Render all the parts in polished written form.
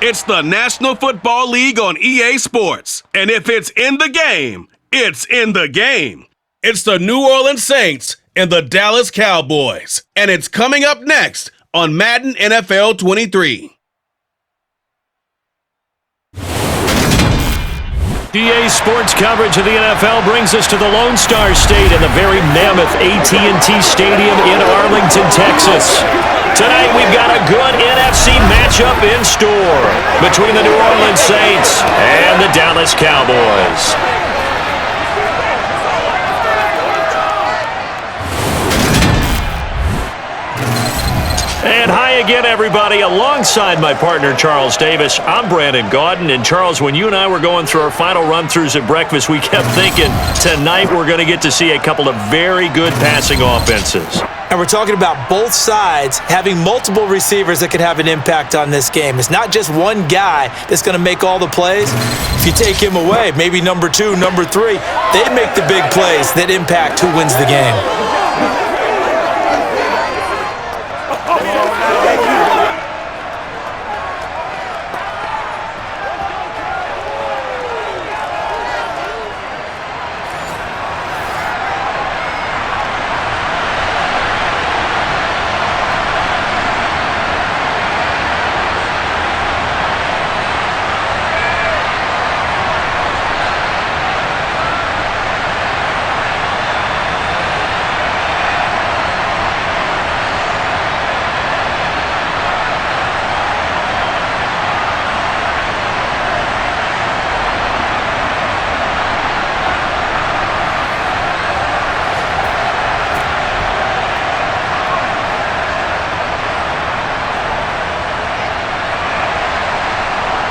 It's the National Football League on EA Sports. And if it's in the game, it's in the game. It's the New Orleans Saints and the Dallas Cowboys. And it's coming up next on Madden NFL 23. EA Sports coverage of the NFL brings us to the Lone Star State and the very mammoth AT&T Stadium in Arlington, Texas. Tonight we've got a good NFC matchup in store between the New Orleans Saints and the Dallas Cowboys. And hi again, everybody. Alongside my partner, Charles Davis, I'm Brandon Gaudin. And Charles, when you and I were going through our final run-throughs at breakfast, we kept thinking tonight we're going to get to see a couple of very good passing offenses. And we're talking about both sides having multiple receivers that could have an impact on this game. It's not just one guy that's going to make all the plays. If you take him away, maybe number 2, number 3, they make the big plays that impact who wins the game.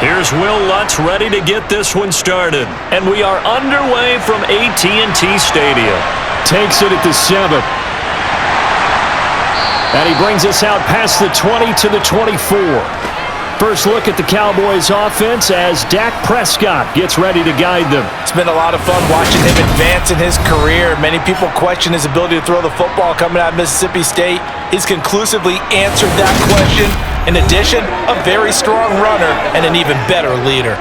Here's Will Lutz ready to get this one started. And we are underway from AT&T Stadium. Takes it at the 7. And he brings us out past the 20 to the 24. First look at the Cowboys offense as Dak Prescott gets ready to guide them. It's been a lot of fun watching him advance in his career. Many people question his ability to throw the football coming out of Mississippi State. He's conclusively answered that question. In addition, a very strong runner and an even better leader.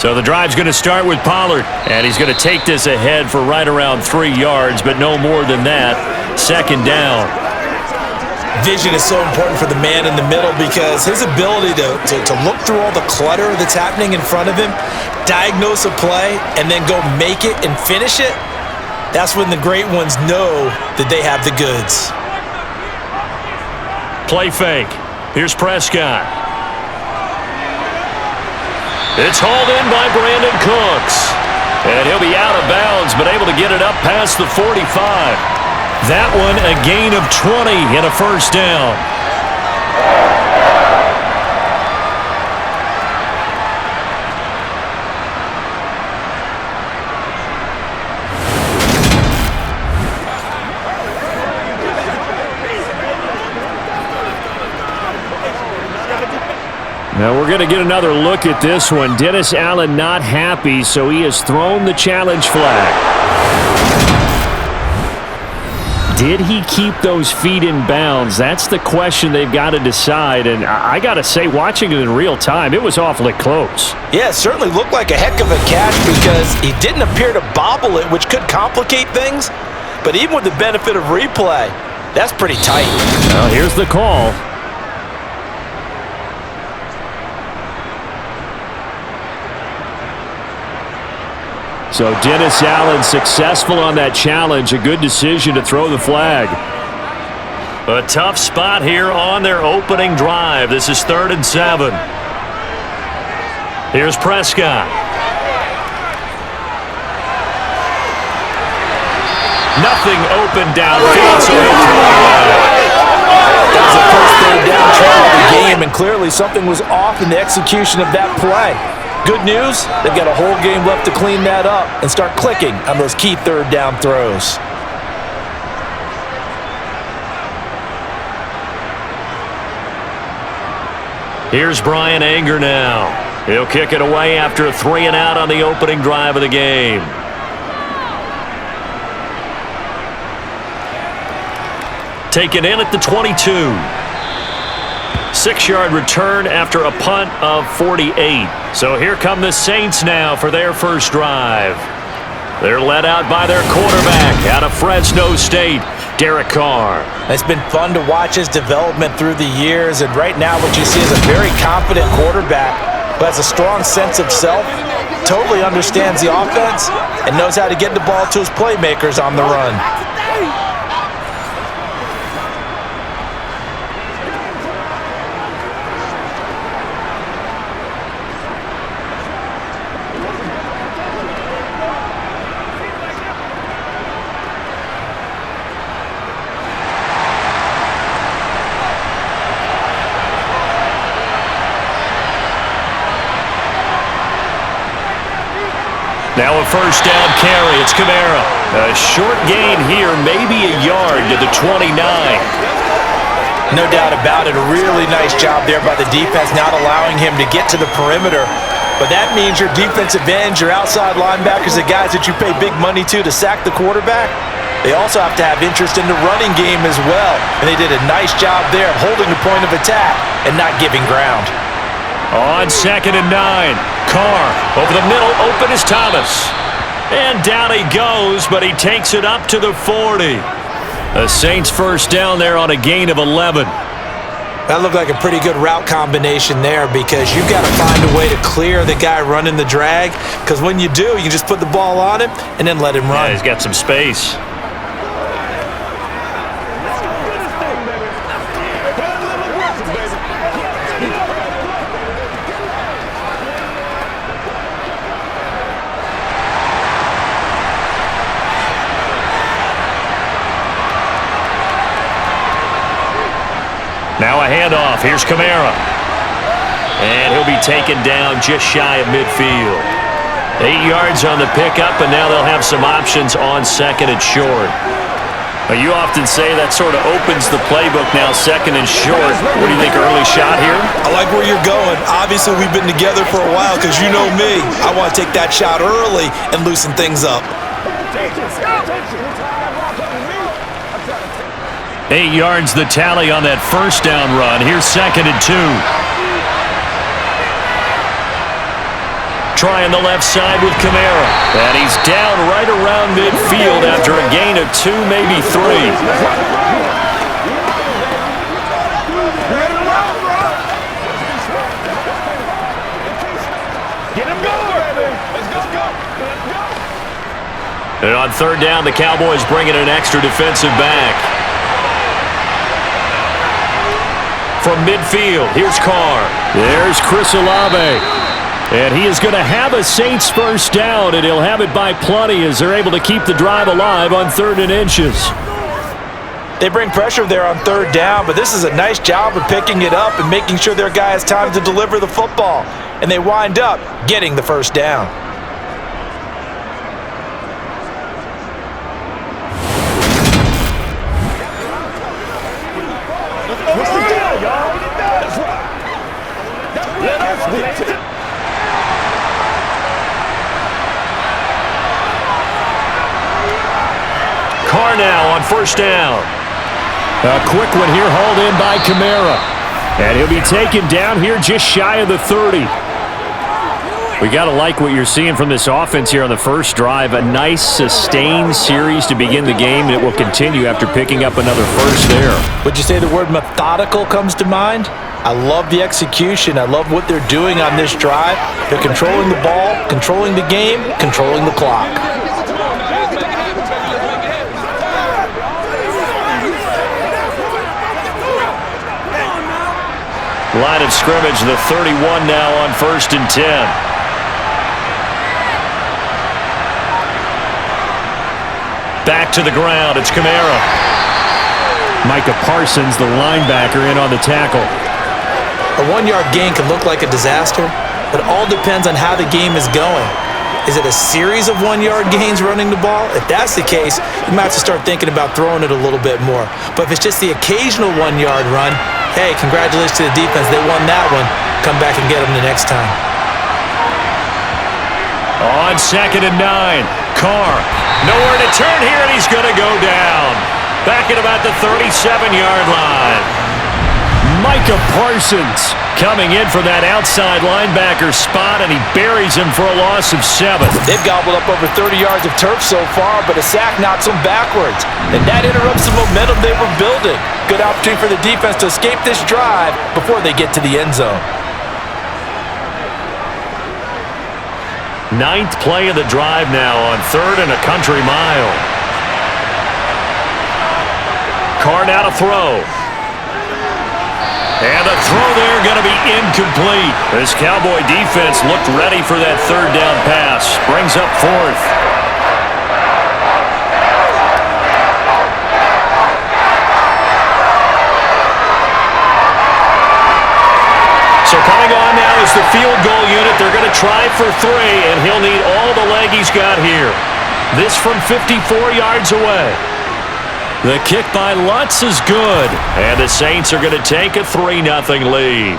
So the drive's going to start with Pollard, and he's going to take this ahead for right around 3 yards, but no more than that. Second down. Vision is so important for the man in the middle because his ability to look through all the clutter that's happening in front of him, diagnose a play, and then go make it and finish it, that's when the great ones know that they have the goods. Play fake. Here's Prescott. It's hauled in by Brandon Cooks. And he'll be out of bounds, but able to get it up past the 45. That one a gain of 20 and a first down. Now we're going to get another look at this one. Dennis Allen not happy, so he has thrown the challenge flag. Did he keep those feet in bounds? That's the question they've got to decide. And I got to say, watching it in real time, it was awfully close. Yeah, it certainly looked like a heck of a catch because he didn't appear to bobble it, which could complicate things. But even with the benefit of replay, that's pretty tight. Well, here's the call. So Dennis Allen successful on that challenge. A good decision to throw the flag. A tough spot here on their opening drive. This is 3rd and 7. Here's Prescott. Nothing open downfield, so he'll throw it away. That was the first third down try of the game, and clearly something was off in the execution of that play. Good news, they've got a whole game left to clean that up and start clicking on those key third down throws. Here's Brian Anger now. He'll kick it away after a 3-and-out on the opening drive of the game. Taken in at the 22. 6-yard return after a punt of 48. So here come the Saints now for their first drive. They're led out by their quarterback out of Fresno State, Derek Carr. It's been fun to watch his development through the years, and right now what you see is a very confident quarterback who has a strong sense of self, totally understands the offense, and knows how to get the ball to his playmakers on the run. Now a first down carry. It's Kamara. A short gain here, maybe a yard to the 29. No doubt about it. A really nice job there by the defense, not allowing him to get to the perimeter. But that means your defensive ends, your outside linebackers, the guys that you pay big money to sack the quarterback, they also have to have interest in the running game as well. And they did a nice job there of holding the point of attack and not giving ground. On 2nd and 9. Carr over the middle, open is Thomas. And down he goes, but he takes it up to the 40. The Saints first down there on a gain of 11. That looked like a pretty good route combination there, because you've got to find a way to clear the guy running the drag, because when you do, you just put the ball on him and then let him run. Yeah, he's got some space. Now a handoff. Here's Kamara. And he'll be taken down just shy of midfield. 8 yards on the pickup, and now they'll have some options on 2nd and short. Now, you often say that sort of opens the playbook now, 2nd and short. What do you think, early shot here? I like where you're going. Obviously, we've been together for a while, because you know me. I want to take that shot early and loosen things up. 8 yards the tally on that first down run. Here's 2nd and 2. Trying the left side with Kamara. And he's down right around midfield after a gain of 2, maybe 3. And on 3rd down, the Cowboys bring in an extra defensive back. From midfield, here's Carr. There's Chris Olave. And he is going to have a Saints first down, and he'll have it by plenty as they're able to keep the drive alive on 3rd and inches. They bring pressure there on 3rd down, but this is a nice job of picking it up and making sure their guy has time to deliver the football. And they wind up getting the first down. Carr now on 1st down. A quick one here, hauled in by Kamara. And he'll be taken down here just shy of the 30. We got to like what you're seeing from this offense here on the first drive. A nice, sustained series to begin the game, and it will continue after picking up another first there. Would you say the word methodical comes to mind? I love the execution. I love what they're doing on this drive. They're controlling the ball, controlling the game, controlling the clock. Line of scrimmage, the 31 now on 1st and 10. Back to the ground, it's Kamara. Micah Parsons, the linebacker, in on the tackle. A 1-yard gain can look like a disaster, but it all depends on how the game is going. Is it a series of 1-yard gains running the ball? If that's the case, you might have to start thinking about throwing it a little bit more. But if it's just the occasional 1-yard run, hey, congratulations to the defense. They won that one. Come back and get them the next time. On 2nd and 9, Carr. Nowhere to turn here, and he's going to go down. Back at about the 37-yard line. Micah Parsons coming in for that outside linebacker spot, and he buries him for a loss of 7. They've gobbled up over 30 yards of turf so far, but a sack knocks them backwards. And that interrupts the momentum they were building. Good opportunity for the defense to escape this drive before they get to the end zone. 9th play of the drive now on 3rd and a country mile. Carr now to throw. And the throw there going to be incomplete. This Cowboy defense looked ready for that 3rd down pass. Brings up 4th. So coming on now is the field goal unit. They're going to try for 3, and he'll need all the leg he's got here. This from 54 yards away. The kick by Lutz is good, and the Saints are going to take a 3-0 lead.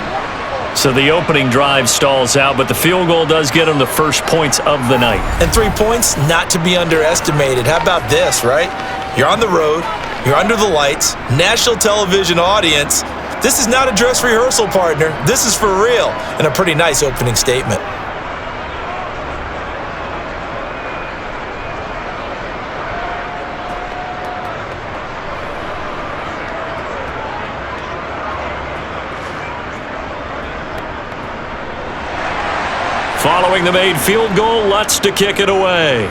So the opening drive stalls out, but the field goal does get them the first points of the night. And 3 points, not to be underestimated. How about this, right? You're on the road, you're under the lights, national television audience. This is not a dress rehearsal, partner. This is for real, and a pretty nice opening statement. Following the made field goal, Lutz to kick it away.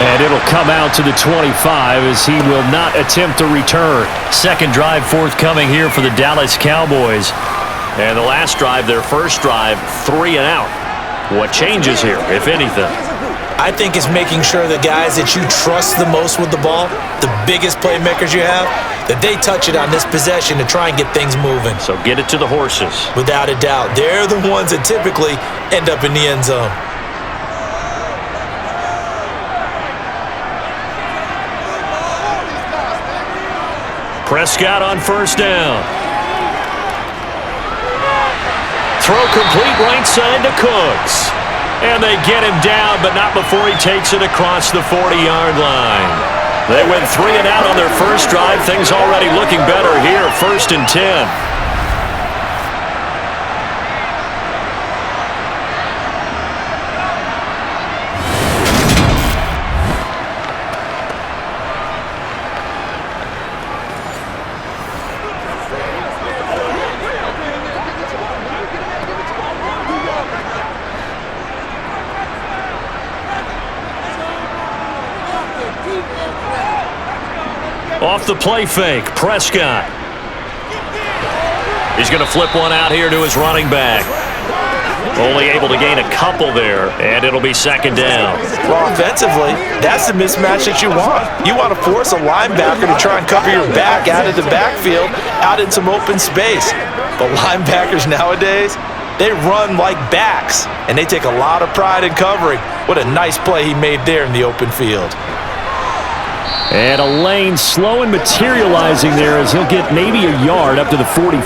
And it'll come out to the 25 as he will not attempt to return. Second drive forthcoming here for the Dallas Cowboys. And the last drive, their first drive, 3 and out. What changes here, if anything? I think it's making sure the guys that you trust the most with the ball, the biggest playmakers you have, that they touch it on this possession to try and get things moving. So get it to the horses. Without a doubt. They're the ones that typically end up in the end zone. Prescott on first down. Throw complete right side to Cooks. And they get him down, but not before he takes it across the 40-yard line. They went 3 and out on their first drive. Things already looking better here. 1st and 10. Off the play fake, Prescott. He's going to flip one out here to his running back. Only able to gain a couple there, and it'll be 2nd down. Well, offensively, that's the mismatch that you want. You want to force a linebacker to try and cover your back out of the backfield, out in some open space. But linebackers nowadays, they run like backs, and they take a lot of pride in covering. What a nice play he made there in the open field. And a lane slow and materializing there as he'll get maybe a yard up to the 45.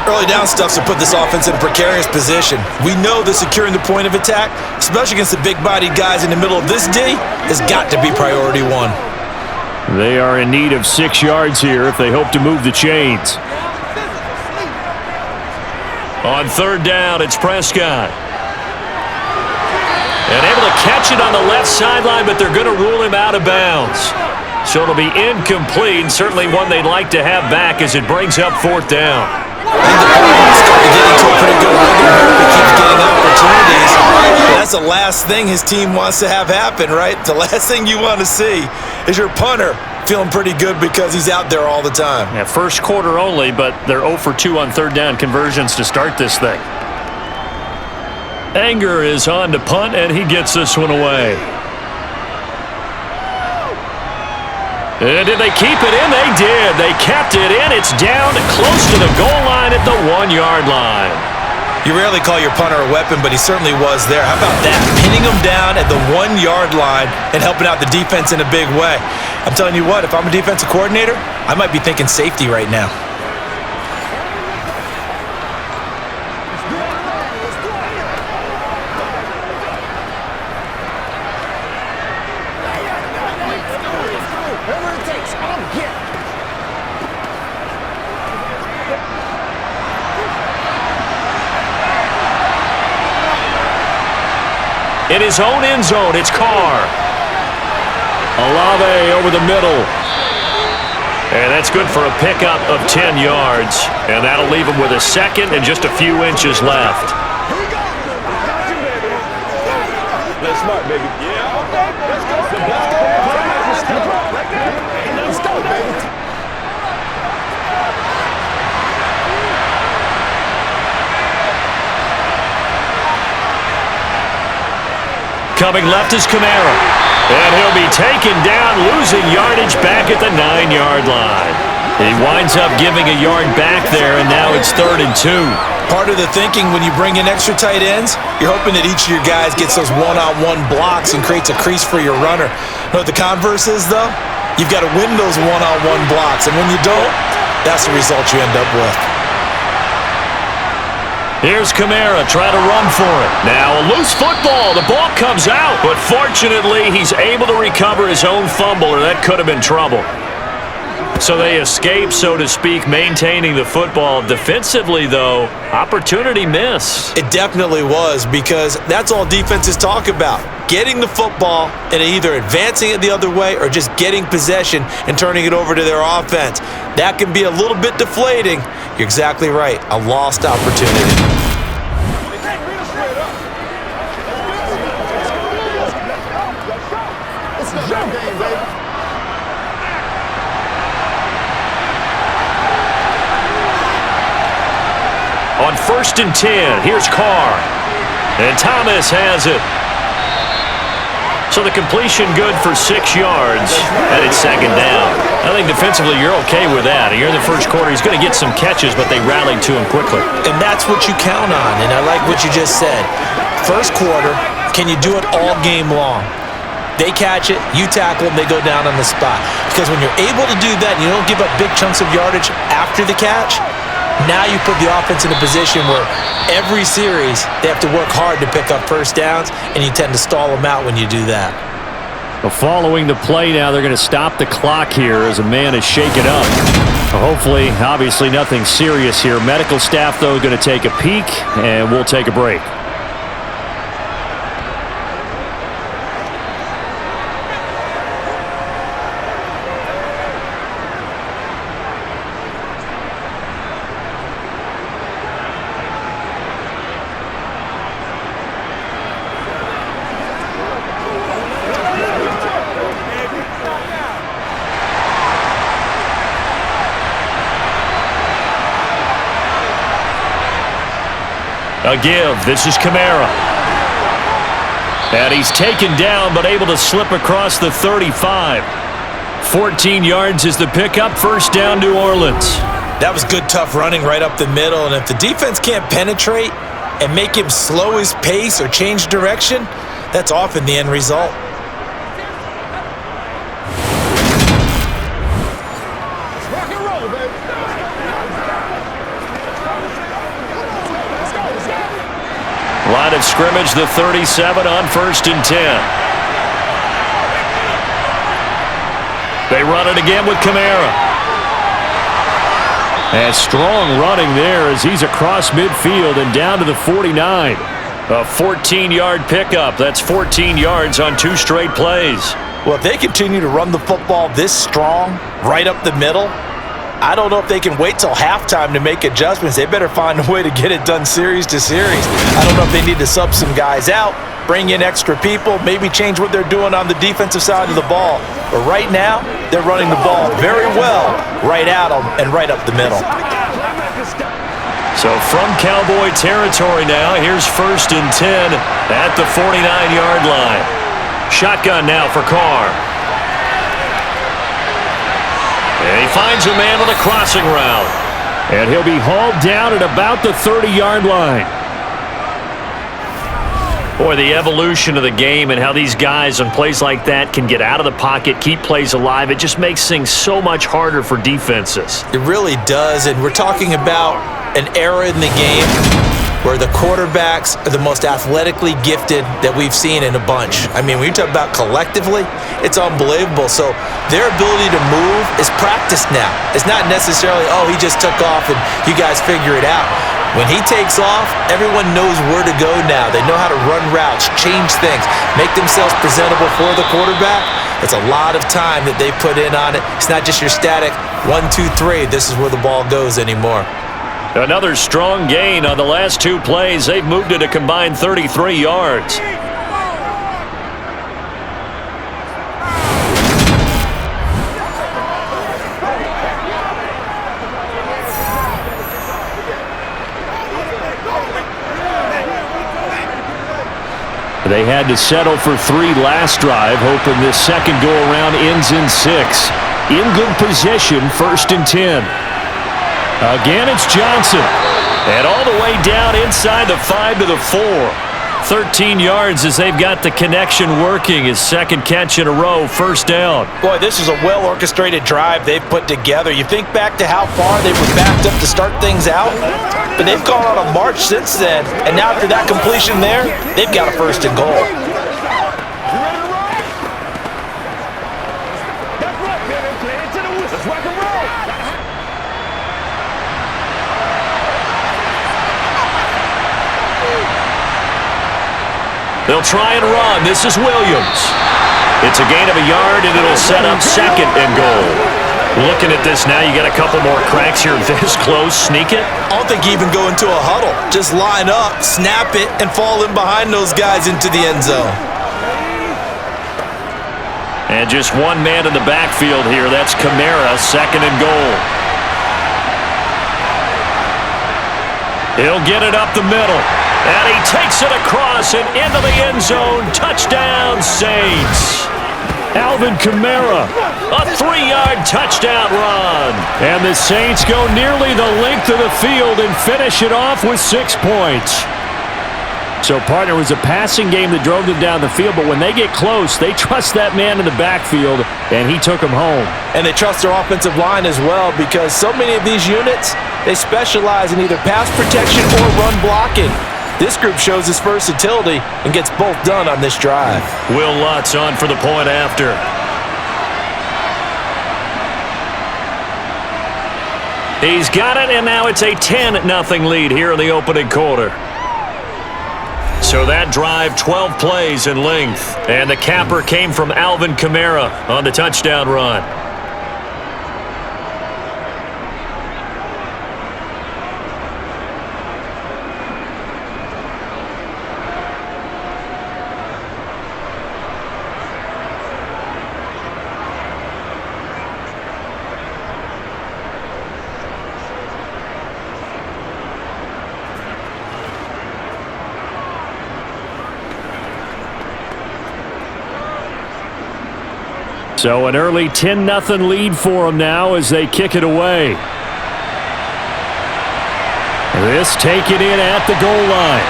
Early down stuff to put this offense in a precarious position. We know that securing the point of attack, especially against the big-bodied guys in the middle of this D, has got to be priority 1. They are in need of 6 yards here if they hope to move the chains. On 3rd down, it's Prescott. And able to catch it on the left sideline, but they're going to rule him out of bounds. So it'll be incomplete, and certainly one they'd like to have back as it brings up 4th down. He's getting to a pretty good rhythm here. He keeps getting opportunities. That's the last thing his team wants to have happen, right? The last thing you want to see is your punter feeling pretty good because he's out there all the time. Yeah, first quarter only, but they're 0 for 2 on 3rd down conversions to start this thing. Anger is on to punt, and he gets this one away. And did they keep it in? They did. They kept it in. It's down close to the goal line at the 1-yard line. You rarely call your punter a weapon, but he certainly was there. How about that? Pinning him down at the 1-yard line and helping out the defense in a big way. I'm telling you what, if I'm a defensive coordinator, I might be thinking safety right now. In his own end zone, it's Carr. Olave over the middle. And that's good for a pickup of 10 yards. And that'll leave him with a second and just a few inches left. That's smart, baby. Yeah, okay. Let's go. Let's go, baby. Coming left is Kamara. And he'll be taken down, losing yardage back at the 9-yard line. He winds up giving a yard back there, and now it's 3rd and 2. Part of the thinking when you bring in extra tight ends, you're hoping that each of your guys gets those one-on-one blocks and creates a crease for your runner. You know what the converse is, though? You've got to win those one-on-one blocks, and when you don't, that's the result you end up with. Here's Kamara trying to run for it. Now a loose football. The ball comes out, but fortunately he's able to recover his own fumble, or that could have been trouble. So they escape, so to speak, maintaining the football. Defensively, though, opportunity miss. It definitely was, because that's all defenses talk about. Getting the football and either advancing it the other way or just getting possession and turning it over to their offense. That can be a little bit deflating. You're exactly right. A lost opportunity. It's a jump game, baby. On 1st and 10, here's Carr. And Thomas has it. So the completion good for 6 yards, and it's 2nd down. I think defensively you're okay with that. Here in the first quarter, he's going to get some catches, but they rallied to him quickly. And that's what you count on, and I like what you just said. First quarter, can you do it all game long? They catch it, you tackle them, they go down on the spot. Because when you're able to do that and you don't give up big chunks of yardage after the catch, now you put the offense in a position where every series they have to work hard to pick up first downs, and you tend to stall them out when you do that. Well, following the play now, they're going to stop the clock here as a man is shaken up. Well, hopefully, obviously nothing serious here. Medical staff, though, going to take a peek, and we'll take a break. A give. This is Kamara. And he's taken down, but able to slip across the 35. 14 yards is the pickup. 1st down, New Orleans. That was good, tough running right up the middle. And if the defense can't penetrate and make him slow his pace or change direction, that's often the end result. Rock and roll, baby. Line of scrimmage, the 37 on 1st and 10. They run it again with Kamara. And strong running there as he's across midfield and down to the 49. A 14-yard pickup. That's 14 yards on 2 straight plays. Well, if they continue to run the football this strong, right up the middle, I don't know if they can wait till halftime to make adjustments. They better find a way to get it done series to series. I don't know if they need to sub some guys out, bring in extra people, maybe change what they're doing on the defensive side of the ball. But right now, they're running the ball very well right at them and right up the middle. So from Cowboy territory now, here's 1st and 10 at the 49-yard line. Shotgun now for Carr. And he finds a man on the crossing route. And he'll be hauled down at about the 30-yard line. Boy, the evolution of the game and how these guys on plays like that can get out of the pocket, keep plays alive, it just makes things so much harder for defenses. It really does, and we're talking about an era in the game where the quarterbacks are the most athletically gifted that we've seen in a bunch. I mean, when you talk about collectively, it's unbelievable. So their ability to move is practiced now. It's not necessarily, oh, he just took off and you guys figure it out. When he takes off, everyone knows where to go now. They know how to run routes, change things, make themselves presentable for the quarterback. It's a lot of time that they put in on it. It's not just your static 1, 2, 3, this is where the ball goes anymore. Another strong gain on the last 2 plays. They've moved it a combined 33 yards. They had to settle for 3 last drive, hoping this second go-around ends in 6. In good position, 1st and 10. Again, it's Johnson. And all the way down inside the 5 to the 4. 13 yards as they've got the connection working. His second catch in a row, 1st down. Boy, this is a well-orchestrated drive they've put together. You think back to how far they were backed up to start things out, but they've gone on a march since then, and now after that completion there, they've got a 1st and goal. They'll try and run. This is Williams. It's a gain of a yard, and it'll set up 2nd and goal. Looking at this now, you got a couple more cracks here. This close, sneak it. I don't think you even go into a huddle. Just line up, snap it, and fall in behind those guys into the end zone. And just one man in the backfield here. That's Kamara, 2nd and goal. He'll get it up the middle. And he takes it across and into the end zone. Touchdown, Saints. Alvin Kamara, a 3-yard touchdown run. And the Saints go nearly the length of the field and finish it off with 6 points. So, partner, it was a passing game that drove them down the field, but when they get close, they trust that man in the backfield, and he took them home. And they trust their offensive line as well, because so many of these units, they specialize in either pass protection or run blocking. This group shows its versatility and gets both done on this drive. Will Lutz on for the point after. He's got it, and now it's a 10-0 lead here in the opening quarter. So that drive, 12 plays in length. And the capper came from Alvin Kamara on the touchdown run. So an early 10-0 lead for them now as they kick it away. This taken in at the goal line.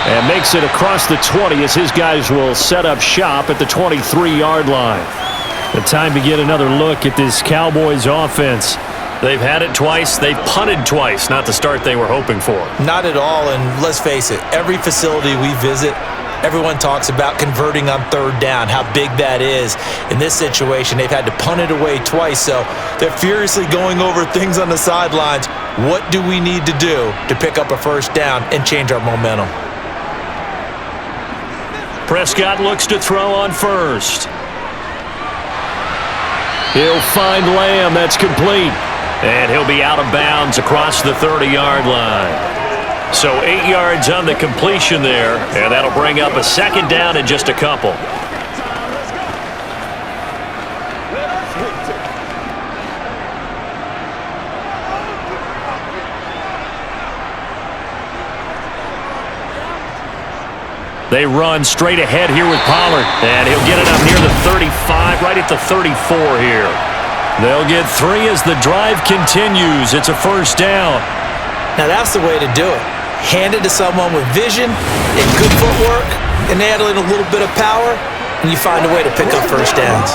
And makes it across the 20 as his guys will set up shop at the 23-yard line. The time to get another look at this Cowboys offense. They've had it twice. They've punted twice. Not the start they were hoping for. Not at all, and let's face it, every facility we visit, everyone talks about converting on 3rd down, how big that is. In this situation, they've had to punt it away twice, so they're furiously going over things on the sidelines. What do we need to do to pick up a 1st down and change our momentum? Prescott looks to throw on 1st. He'll find Lamb. That's complete. And he'll be out of bounds across the 30-yard line. So 8 yards on the completion there, and that'll bring up a 2nd down in just a couple. They run straight ahead here with Pollard, and he'll get it up near the 35, right at the 34 here. They'll get 3 as the drive continues. It's a first down. Now that's the way to do it. Hand it to someone with vision and good footwork and add in a little bit of power, and you find a way to pick up first downs.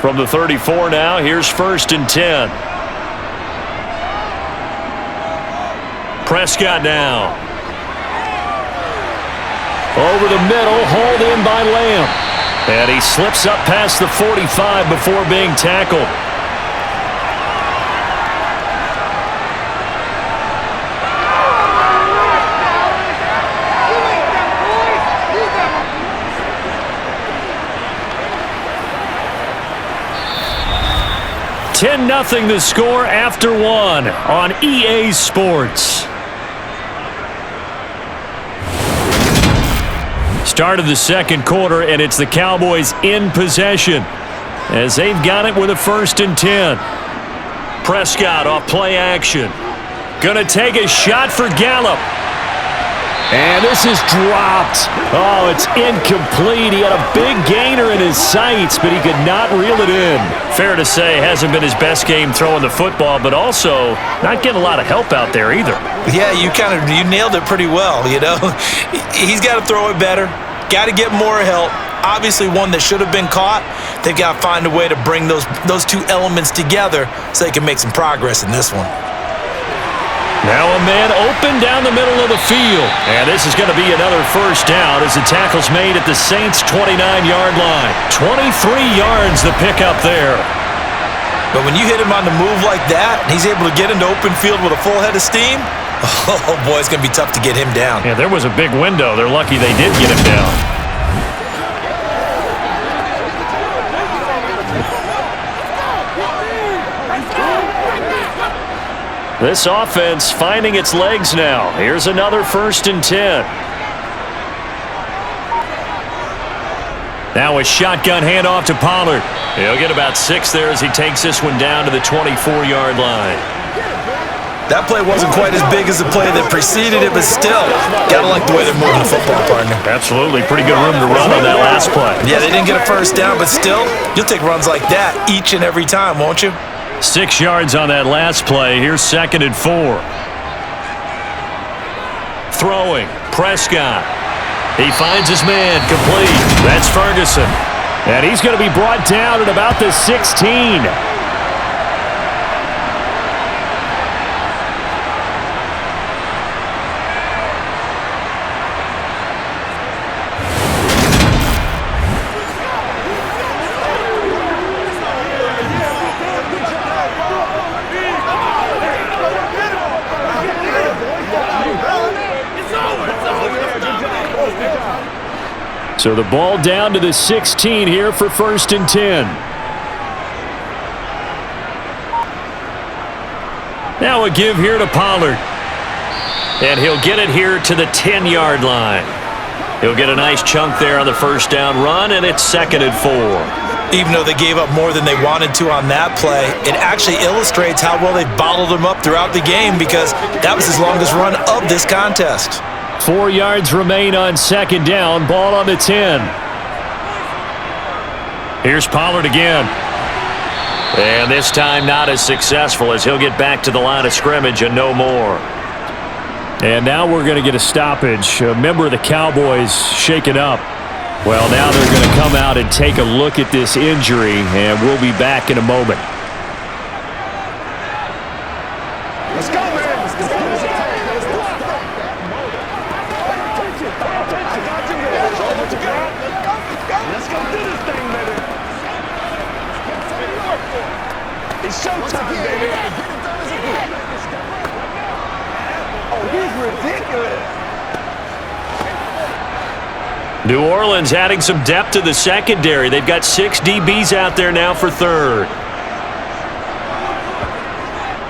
From the 34 now, here's 1st and 10. Prescott now. Over the middle, hauled in by Lamb. And he slips up past the 45 before being tackled. Nothing the score after 1 on EA Sports. Start of the second quarter, and it's the Cowboys in possession as they've got it with a 1st and 10. Prescott off play action. Gonna take a shot for Gallup. And this is dropped. Oh, it's incomplete. He had a big gainer in his sights, but he could not reel it in. Fair to say, hasn't been his best game throwing the football, but also not getting a lot of help out there either. Yeah, you nailed it pretty well, you know. He's got to throw it better. Got to get more help. Obviously one that should have been caught. They've got to find a way to bring those two elements together so they can make some progress in this one. Now a man open down the middle of the field. And this is going to be another first down as the tackle's made at the Saints' 29-yard line. 23 yards the pickup there. But when you hit him on the move like that, and he's able to get into open field with a full head of steam, oh boy, it's going to be tough to get him down. Yeah, there was a big window. They're lucky they did get him down. This offense finding its legs now. Here's another 1st and 10. Now a shotgun handoff to Pollard. He'll get about 6 there as he takes this one down to the 24-yard line. That play wasn't quite as big as the play that preceded it, but still, gotta like the way they're moving the football, partner. Absolutely. Pretty good room to run on that last play. Yeah, they didn't get a first down, but still, you'll take runs like that each and every time, won't you? 6 yards on that last play. Here's 2nd and 4. Throwing. Prescott. He finds his man. Complete. That's Ferguson. And he's going to be brought down at about the 16. So the ball down to the 16 here for 1st and 10. Now a give here to Pollard. And he'll get it here to the 10-yard line. He'll get a nice chunk there on the first down run, and it's 2nd and 4. Even though they gave up more than they wanted to on that play, it actually illustrates how well they bottled them up throughout the game because that was his longest run of this contest. 4 yards remain on 2nd down. Ball on the 10. Here's Pollard again. And this time not as successful as he'll get back to the line of scrimmage and no more. And now we're going to get a stoppage. A member of the Cowboys shaken up. Well, now they're going to come out and take a look at this injury, and we'll be back in a moment. Let's go, man. Let's go do this thing, baby. It's showtime, baby. Oh, he's ridiculous. New Orleans adding some depth to the secondary. They've got 6 DBs out there now for 3rd.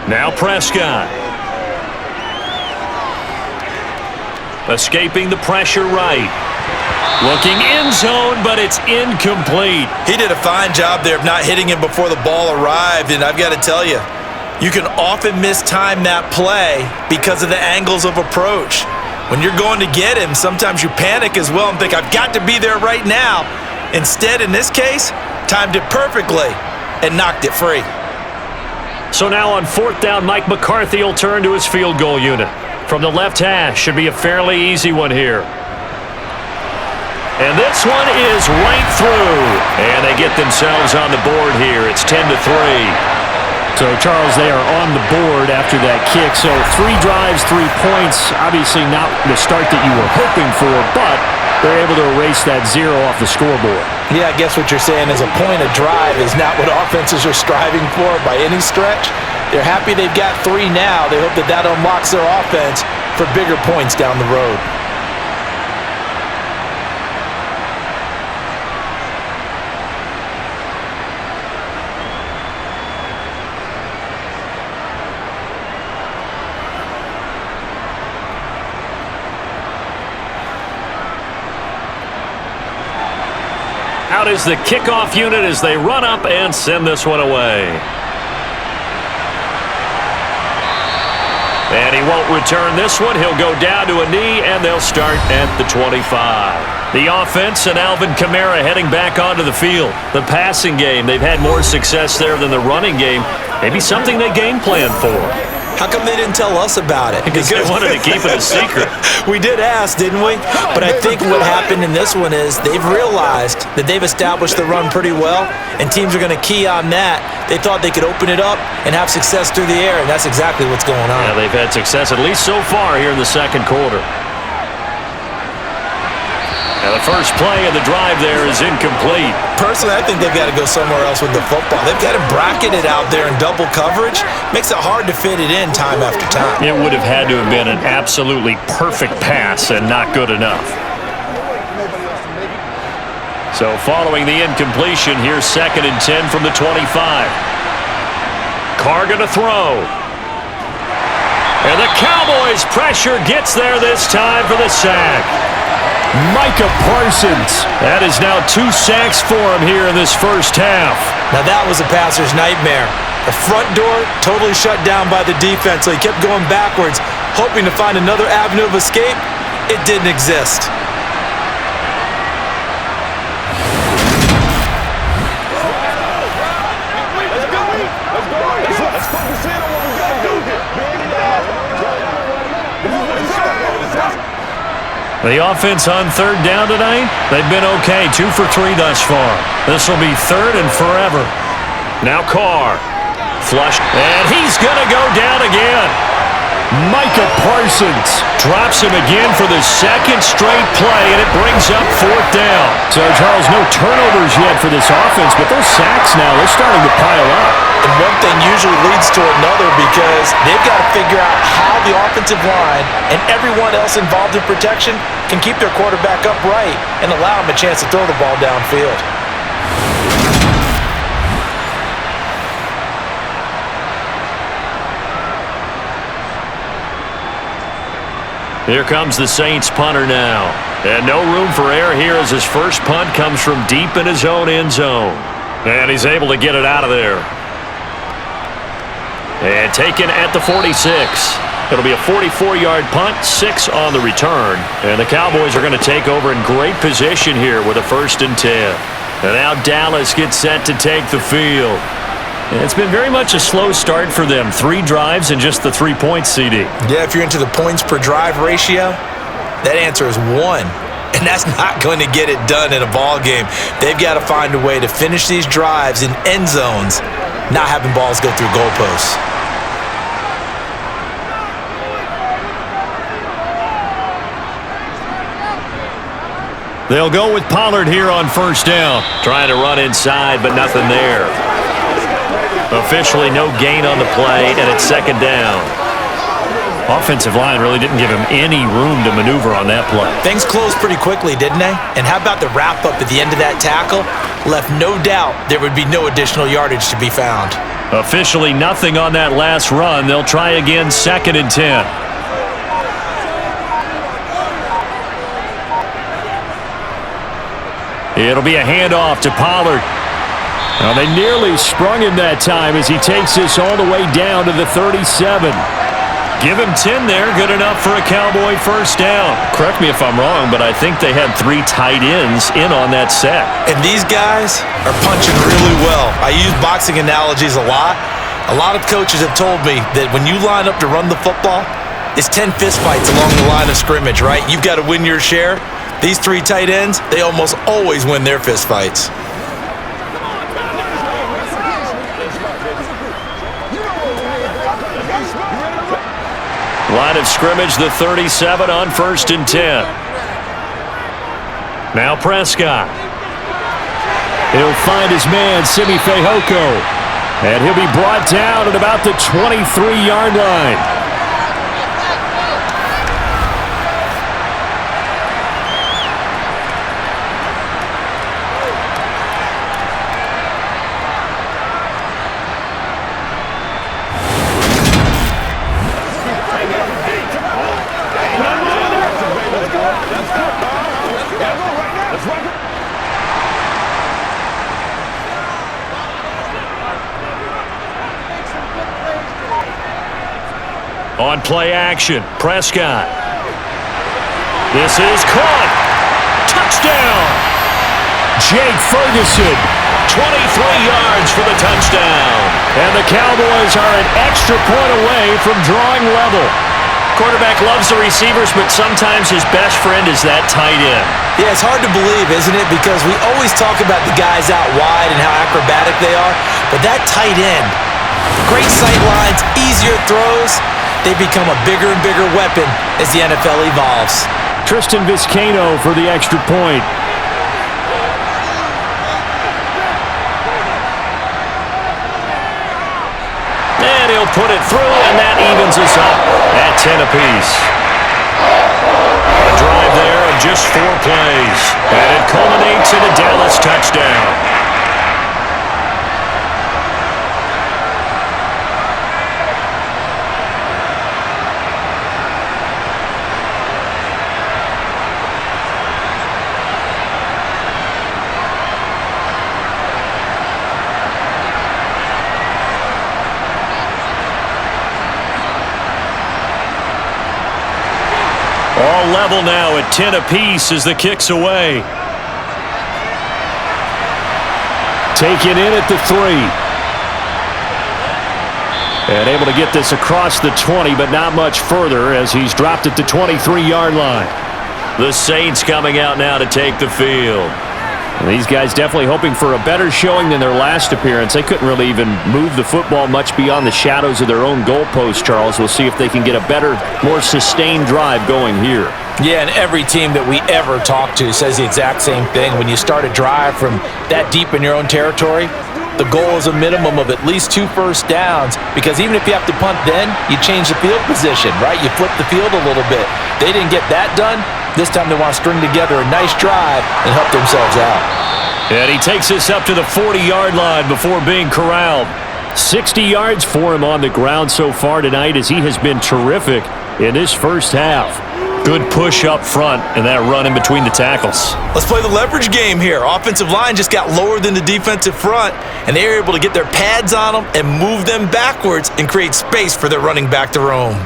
Now Prescott. Escaping the pressure right. Looking end zone, but it's incomplete. He did a fine job there of not hitting him before the ball arrived, and I've got to tell you, you can often mistime that play because of the angles of approach. When you're going to get him, sometimes you panic as well and think, I've got to be there right now. Instead, in this case, timed it perfectly and knocked it free. So now on 4th down, Mike McCarthy will turn to his field goal unit. From the left hash, should be a fairly easy one here. And this one is right through. And they get themselves on the board here. It's 10-3. So, Charles, they are on the board after that kick. So 3 drives, 3 points. Obviously not the start that you were hoping for, but they're able to erase that 0 off the scoreboard. Yeah, I guess what you're saying is a point of drive is not what offenses are striving for by any stretch. They're happy they've got 3 now. They hope that that unlocks their offense for bigger points down the road. Out is the kickoff unit as they run up and send this one away. And he won't return this one. He'll go down to a knee, and they'll start at the 25. The offense and Alvin Kamara heading back onto the field. The passing game, they've had more success there than the running game. Maybe something they game plan for. How come they didn't tell us about it? Because they wanted to keep it a secret. We did ask, didn't we? But I think what happened in this one is they've realized that they've established the run pretty well, and teams are going to key on that. They thought they could open it up and have success through the air, and that's exactly what's going on. Yeah, they've had success at least so far here in the second quarter. And the first play of the drive there is incomplete. Personally, I think they've got to go somewhere else with the football. They've got to bracket it out there in double coverage. Makes it hard to fit it in time after time. It would have had to have been an absolutely perfect pass and not good enough. So following the incompletion, here's 2nd and 10 from the 25. Carr going to throw. And the Cowboys pressure gets there this time for the sack. Micah Parsons. That is now 2 sacks for him here in this first half. Now that was a passer's nightmare. The front door totally shut down by the defense, so he kept going backwards, hoping to find another avenue of escape. It didn't exist. The offense on 3rd down tonight, they've been okay, 2 for 3 thus far. This will be 3rd and forever. Now Carr, flush, and he's going to go down again. Micah Parsons Drops him again for the 2nd straight play, and it brings up 4th down. So, Charles, no turnovers yet for this offense, but those sacks now, they're starting to pile up. And one thing usually leads to another because they've got to figure out how the offensive line and everyone else involved in protection can keep their quarterback upright and allow him a chance to throw the ball downfield. Here comes the Saints punter now. And no room for error here as his first punt comes from deep in his own end zone. And he's able to get it out of there. And taken at the 46. It'll be a 44-yard punt, 6 on the return. And the Cowboys are going to take over in great position here with a 1st and 10. And now Dallas gets set to take the field. And it's been very much a slow start for them. 3 drives and just the 3 points, CD. Yeah, if you're into the points per drive ratio, that answer is 1. And that's not going to get it done in a ball game. They've got to find a way to finish these drives in end zones, not having balls go through goalposts. They'll go with Pollard here on 1st down. Trying to run inside, but nothing there. Officially no gain on the play, and it's 2nd down. Offensive line really didn't give him any room to maneuver on that play. Things closed pretty quickly, didn't they? And how about the wrap-up at the end of that tackle? Left no doubt there would be no additional yardage to be found. Officially nothing on that last run. They'll try again, 2nd and 10. It'll be a handoff to Pollard. Well, they nearly sprung him that time as he takes this all the way down to the 37. Give him 10 there. Good enough for a Cowboy first down. Correct me if I'm wrong, but I think they had 3 tight ends in on that set. And these guys are punching really well. I use boxing analogies a lot. A lot of coaches have told me that when you line up to run the football, it's 10 fistfights along the line of scrimmage, right? You've got to win your share. These 3 tight ends, they almost always win their fistfights. Line of scrimmage, the 37 on 1st and 10. Now Prescott. He'll find his man, Simi Fehoko. And he'll be brought down at about the 23-yard line. On play action, Prescott. This is caught. Touchdown. Jake Ferguson. 23 yards for the touchdown. And the Cowboys are an extra point away from drawing level. Quarterback loves the receivers, but sometimes his best friend is that tight end. Yeah, it's hard to believe, isn't it? Because we always talk about the guys out wide and how acrobatic they are. But that tight end, great sight lines, easier throws. They become a bigger and bigger weapon as the NFL evolves. Tristan Vizcaino for the extra point. And he'll put it through, and that evens us up at 10 apiece. A drive there of just 4 plays, and it culminates in a Dallas touchdown. All level now at 10 apiece as the kick's away. Taken in at the 3. And able to get this across the 20, but not much further as he's dropped at the 23-yard line. The Saints coming out now to take the field. And these guys definitely hoping for a better showing than their last appearance. They couldn't really even move the football much beyond the shadows of their own goalpost, Charles. We'll see if they can get a better, more sustained drive going here. Yeah, and every team that we ever talk to says the exact same thing. When you start a drive from that deep in your own territory, the goal is a minimum of at least 2 first downs, because even if you have to punt then, you change the field position, right? You flip the field a little bit. They didn't get that done. This time they want to string together a nice drive and help themselves out. And he takes us up to the 40-yard line before being corralled. 60 yards for him on the ground so far tonight as he has been terrific in this first half. Good push up front and that run in between the tackles. Let's play the leverage game here. Offensive line just got lower than the defensive front, and they were able to get their pads on them and move them backwards and create space for their running back to roam.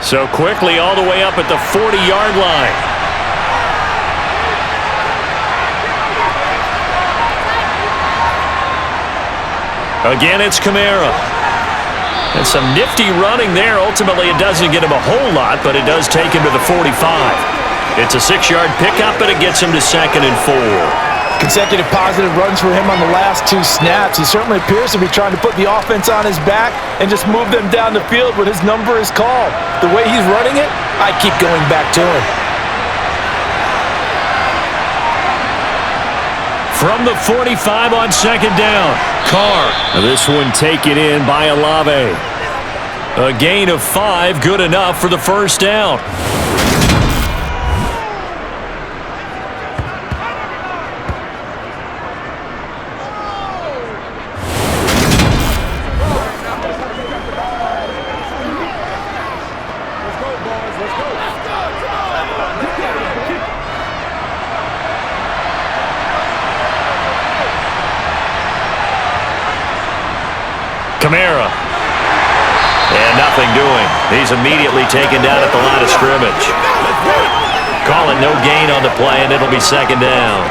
So quickly all the way up at the 40-yard line. Again, it's Kamara. And some nifty running there. Ultimately, it doesn't get him a whole lot, but it does take him to the 45. It's a 6-yard pickup, but it gets him to 2nd and 4. Consecutive positive runs for him on the last 2 snaps. He certainly appears to be trying to put the offense on his back and just move them down the field when his number is called. The way he's running it, I keep going back to him. From the 45 on 2nd down, Carr. This one taken in by Olave. A gain of 5, good enough for the first down. Kamara. And nothing doing. He's immediately taken down at the line of scrimmage. Call it no gain on the play, and it'll be second down.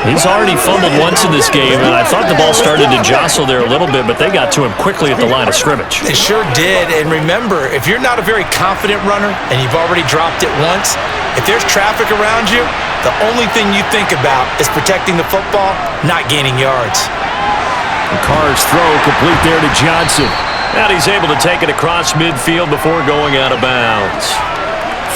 He's already fumbled once in this game, and I thought the ball started to jostle there a little bit, but they got to him quickly at the line of scrimmage. They sure did, and remember, if you're not a very confident runner and you've already dropped it once, if there's traffic around you, the only thing you think about is protecting the football, not gaining yards. The Carr's throw complete there to Johnson. And he's able to take it across midfield before going out of bounds.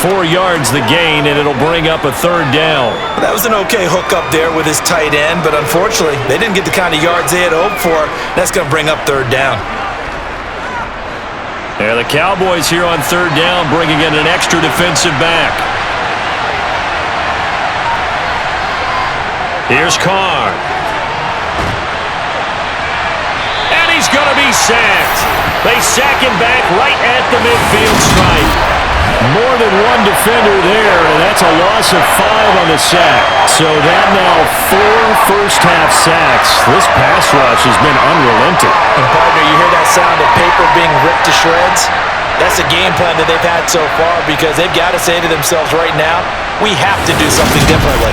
4 yards the gain, and it'll bring up a third down. That was an okay hook up there with his tight end, but unfortunately, they didn't get the kind of yards they had hoped for. That's going to bring up third down. Yeah, the Cowboys here on third down, bringing in an extra defensive back. Here's Carr. And he's going to be sacked. They sack him back right at the midfield stripe. More than one defender there, and that's a loss of 5 on the sack. So that now 4 first-half sacks. This pass rush has been unrelenting. And partner, you hear that sound of paper being ripped to shreds? That's a game plan that they've had so far because they've got to say to themselves right now, we have to do something differently.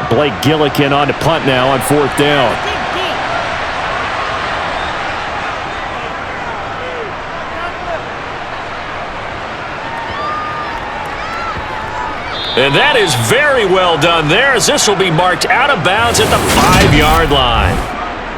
Blake Gillikin on to punt now on 4th down. And that is very well done there, as this will be marked out of bounds at the 5-yard line.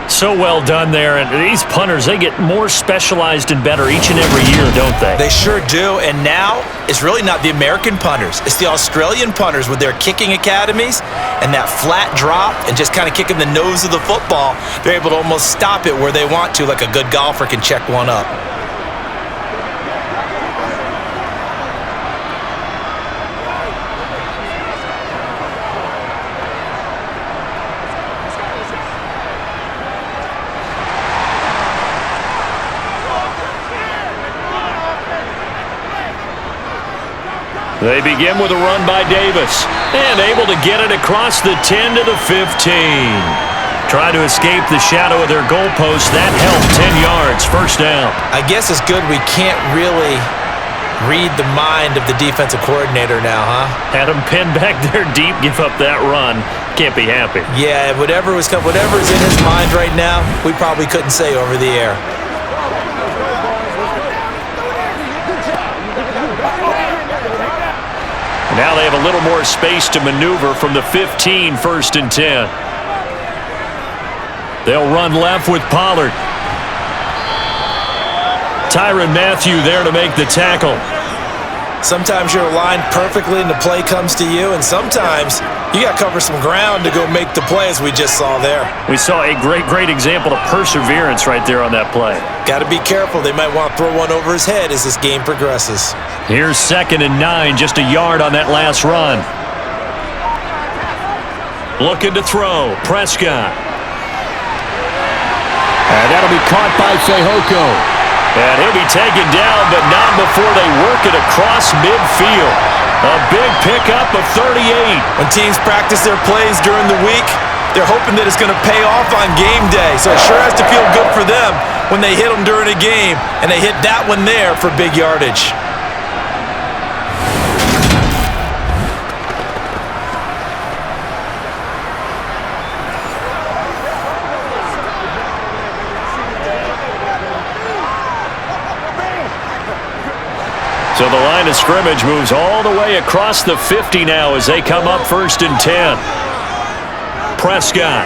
So well done there, and these punters, they get more specialized and better each and every year, don't they? They sure do, and now it's really not the American punters. It's the Australian punters with their kicking academies and that flat drop and just kind of kicking the nose of the football. They're able to almost stop it where they want to, like a good golfer can check one up. They begin with a run by Davis, and able to get it across the 10 to the 15. Try to escape the shadow of their goalpost. That helped. 10 yards, first down. I guess it's good we can't really read the mind of the defensive coordinator now, huh? Had him pinned back there deep, give up that run. Can't be happy. Yeah, whatever's in his mind right now, we probably couldn't say over the air. Now they have a little more space to maneuver from the 15, 1st and 10. They'll run left with Pollard. Tyrann Mathieu there to make the tackle. Sometimes you're aligned perfectly and the play comes to you, and sometimes you got to cover some ground to go make the play, as we just saw there. We saw a great example of perseverance right there on that play. Got to be careful. They might want to throw one over his head as this game progresses. Here's 2nd and 9, just a yard on that last run. Looking to throw, Prescott. And that'll be caught by Fehoko. And he'll be taken down, but not before they work it across midfield. A big pickup of 38. When teams practice their plays during the week, they're hoping that it's going to pay off on game day. So it sure has to feel good for them when they hit them during a game, and they hit that one there for big yardage. So the line of scrimmage moves all the way across the 50 now as they come up 1st and 10. Prescott.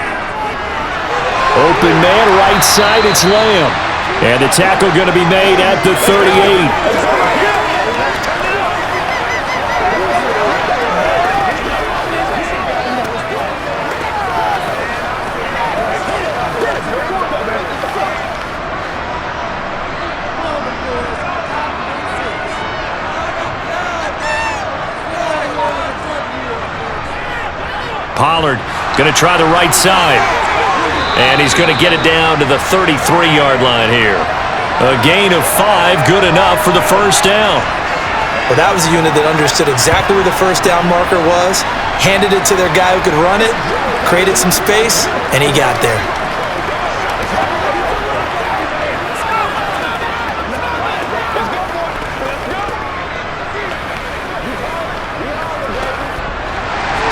Open man, right side, it's Lamb. And the tackle going to be made at the 38. Pollard going to try the right side. And he's going to get it down to the 33-yard line here. A gain of 5, good enough for the first down. Well, that was a unit that understood exactly where the first down marker was, handed it to their guy who could run it, created some space, and he got there.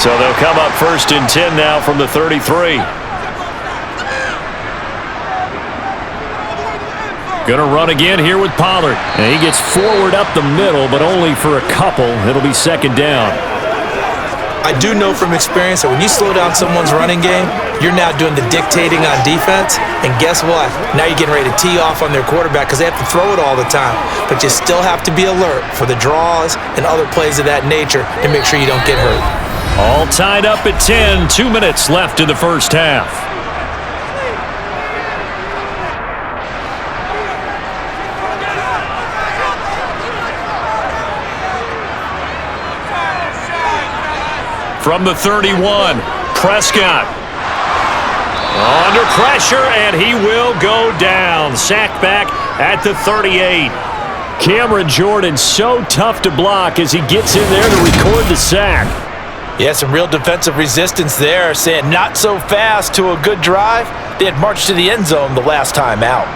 So they'll come up 1st and 10 now from the 33. Gonna run again here with Pollard. And he gets forward up the middle, but only for a couple. It'll be 2nd down. I do know from experience that when you slow down someone's running game, you're now doing the dictating on defense. And guess what? Now you're getting ready to tee off on their quarterback because they have to throw it all the time. But you still have to be alert for the draws and other plays of that nature to make sure you don't get hurt. All tied up at 10. 2 minutes left in the first half. From the 31, Prescott. Under pressure, and he will go down. Sacked back at the 38. Cameron Jordan so tough to block as he gets in there to record the sack. Yeah, some real defensive resistance there, saying not so fast to a good drive. They had marched to the end zone the last time out.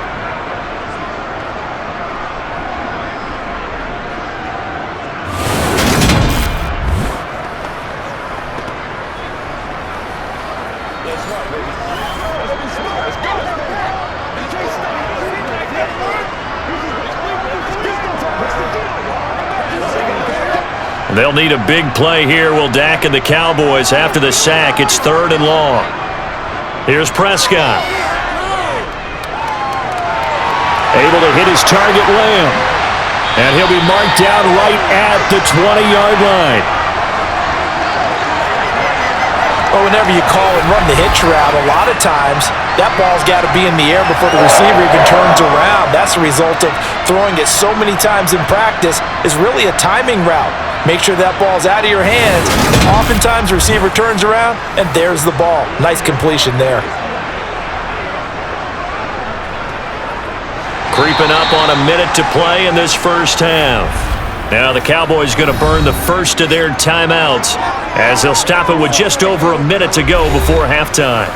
They'll need a big play here, will Dak and the Cowboys. After the sack, it's 3rd and long. Here's Prescott. Able to hit his target, Lamb. And he'll be marked down right at the 20-yard line. Well, whenever you call and run the hitch route, a lot of times that ball's got to be in the air before the receiver even turns around. That's the result of throwing it so many times in practice. Is really a timing route. Make sure that ball's out of your hands. Oftentimes, the receiver turns around, and there's the ball. Nice completion there. Creeping up on a minute to play in this first half. Now the Cowboys going to burn the first of their timeouts as they'll stop it with just over a minute to go before halftime.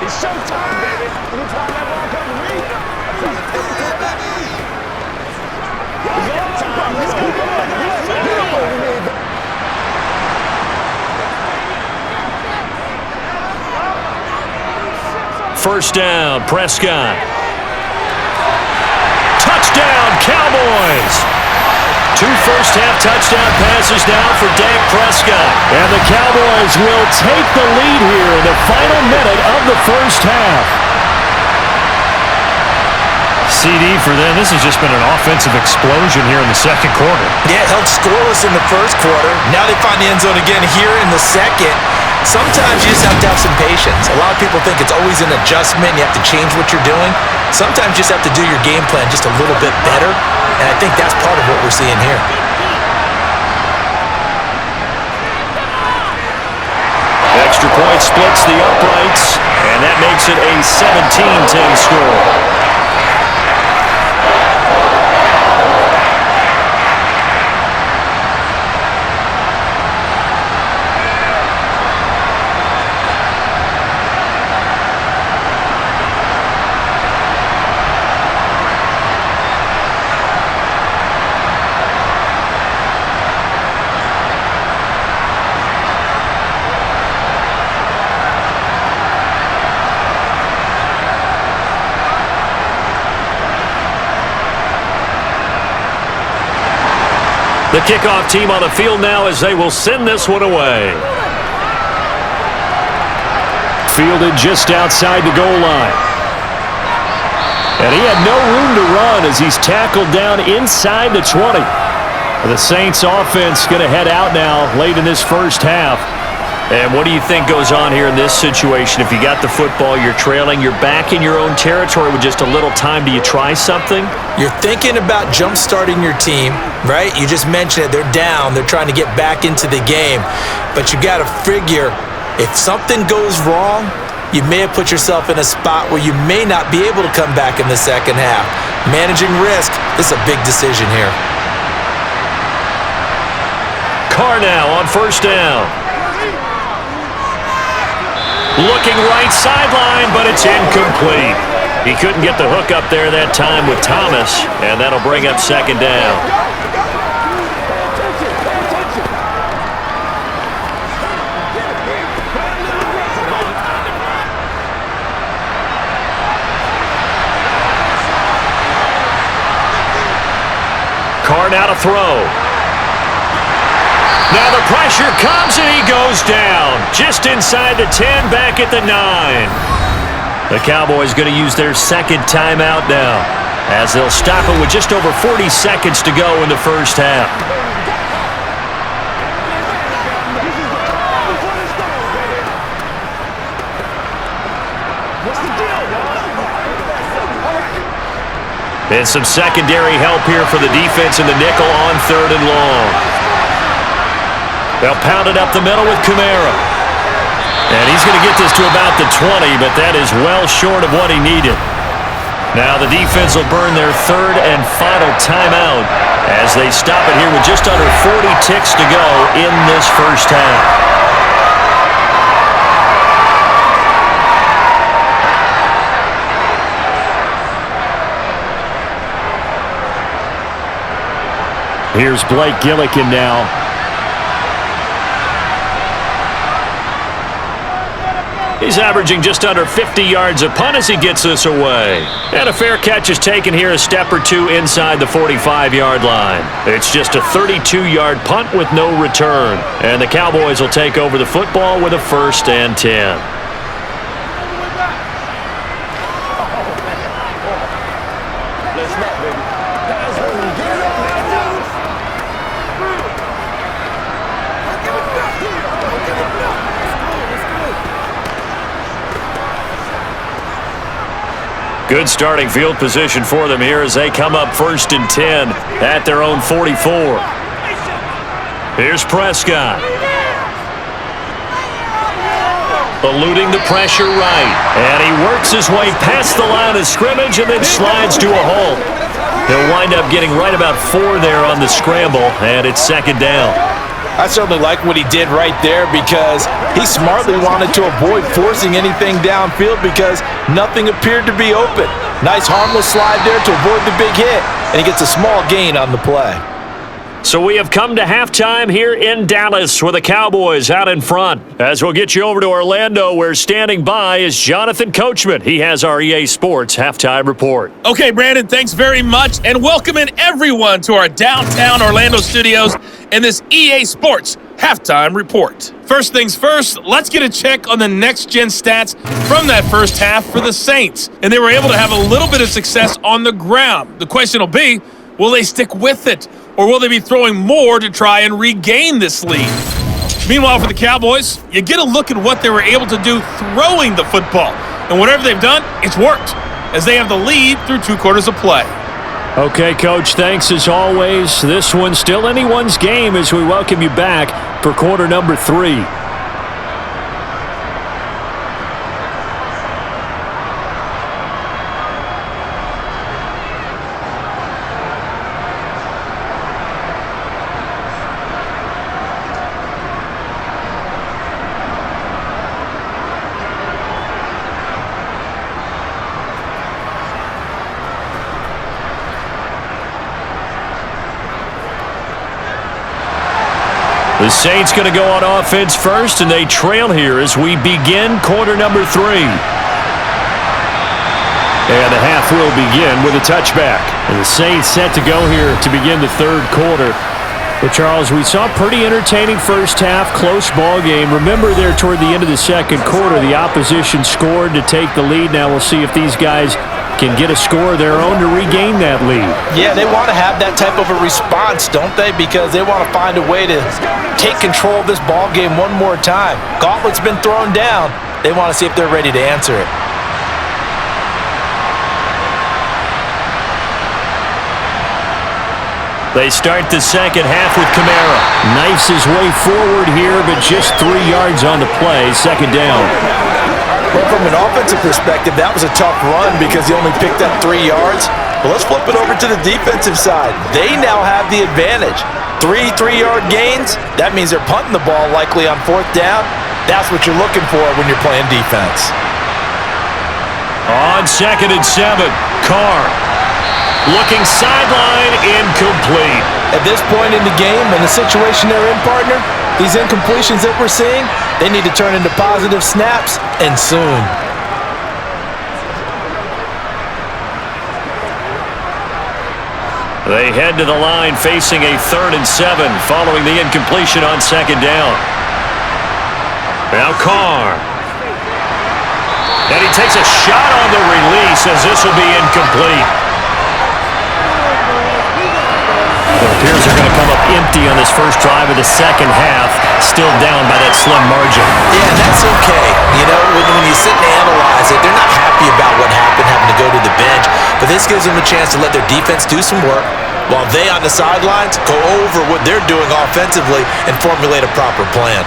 It's showtime, baby. Anytime that ball comes to me, First down, Prescott. Touchdown, Cowboys! 2 first-half touchdown passes now for Dak Prescott. And the Cowboys will take the lead here in the final minute of the first half. CD for them. This has just been an offensive explosion here in the second quarter. Yeah, held scoreless in the first quarter. Now they find the end zone again here in the second. Sometimes you just have to have some patience. A lot of people think it's always an adjustment. You have to change what you're doing. Sometimes you just have to do your game plan just a little bit better. And I think that's part of what we're seeing here. Extra point splits the uprights, and that makes it a 17-10 score. The kickoff team on the field now as they will send this one away. Fielded just outside the goal line. And he had no room to run as he's tackled down inside the 20. The Saints offense going to head out now late in this first half. And what do you think goes on here in this situation? If you got the football, you're trailing, you're back in your own territory with just a little time. Do you try something? You're thinking about jump-starting your team, right? You just mentioned it. They're down. They're trying to get back into the game. But you got to figure, if something goes wrong, you may have put yourself in a spot where you may not be able to come back in the second half. Managing risk, this is a big decision here. Carr now on first down. Looking right sideline, but it's incomplete. He couldn't get the hook up there that time with Thomas, and that'll bring up second down. Carr now to throw. Now the pressure comes and he goes down. Just inside the 10, back at the 9. The Cowboys going to use their second timeout now, as they'll stop it with just over 40 seconds to go in the first half. And some secondary help here for the defense in the nickel on third and long. They'll pound it up the middle with Kamara. And he's going to get this to about the 20, but that is well short of what he needed. Now the defense will burn their third and final timeout as they stop it here with just under 40 ticks to go in this first half. Here's Blake Gillikin now. He's averaging just under 50 yards a punt as he gets this away. And a fair catch is taken here a step or two inside the 45-yard line. It's just a 32-yard punt with no return. And the Cowboys will take over the football with a 1st and 10. Good starting field position for them here as they come up 1st and 10 at their own 44. Here's Prescott. Eluding the pressure right. And he works his way past the line of scrimmage and then slides to a halt. He'll wind up getting right about 4 there on the scramble, and it's 2nd down. I certainly like what he did right there because he smartly wanted to avoid forcing anything downfield because nothing appeared to be open. Nice harmless slide there to avoid the big hit, and he gets a small gain on the play. So we have come to halftime here in Dallas with the Cowboys out in front. As we'll get you over to Orlando, where standing by is Jonathan Coachman. He has our EA Sports halftime report. Okay, Brandon, thanks very much, and welcoming everyone to our downtown Orlando studios in this EA Sports halftime report. First things first, let's get a check on the next-gen stats from that first half for the Saints. And they were able to have a little bit of success on the ground. The question will be, will they stick with it? Or will they be throwing more to try and regain this lead? Meanwhile, for the Cowboys, you get a look at what they were able to do throwing the football. And whatever they've done, it's worked, as they have the lead through 2 quarters of play. Okay, Coach, thanks as always. This one's still anyone's game as we welcome you back for quarter number 3. The Saints going to go on offense first, and they trail here as we begin quarter number 3. And the half will begin with a touchback. And the Saints set to go here to begin the 3rd quarter. But, Charles, we saw a pretty entertaining first half, close ball game. Remember there toward the end of the 2nd quarter, the opposition scored to take the lead. Now we'll see if these guys can get a score of their own to regain that lead. Yeah, they want to have that type of a response, don't they? Because they want to find a way to take control of this ball game one more time. Gauntlet's been thrown down. They want to see if they're ready to answer it. They start the second half with Kamara. Knifes his way forward here, but just 3 yards on the play. 2nd down. Well, from an offensive perspective, that was a tough run because he only picked up 3 yards. But let's flip it over to the defensive side. They now have the advantage. 3 3-yard gains, that means they're punting the ball likely on 4th down. That's what you're looking for when you're playing defense. On 2nd and 7, Carr. Looking sideline, incomplete. At this point in the game and the situation they're in, partner, these incompletions that we're seeing, they need to turn into positive snaps, and soon. They head to the line facing a 3rd and 7 following the incompletion on 2nd down. Now Carr. And he takes a shot on the release as this will be incomplete. It appears they're going to come up empty on this first drive of the second half, still down by that slim margin. Yeah, and that's okay. You know, when you sit and analyze it, they're not happy about what happened, having to go to the bench, but this gives them a chance to let their defense do some work while they on the sidelines go over what they're doing offensively and formulate a proper plan.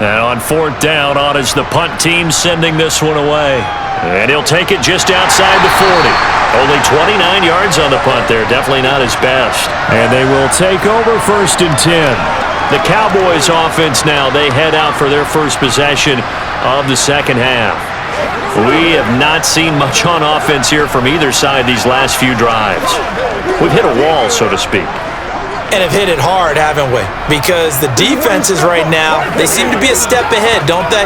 And on 4th down, on is the punt team sending this one away. And he'll take it just outside the 40. Only 29 yards on the punt there. Definitely not his best. And they will take over 1st and 10. The Cowboys offense now, they head out for their first possession of the second half. We have not seen much on offense here from either side these last few drives. We've hit a wall, so to speak. And have hit it hard, haven't we? Because the defenses right now, they seem to be a step ahead, don't they?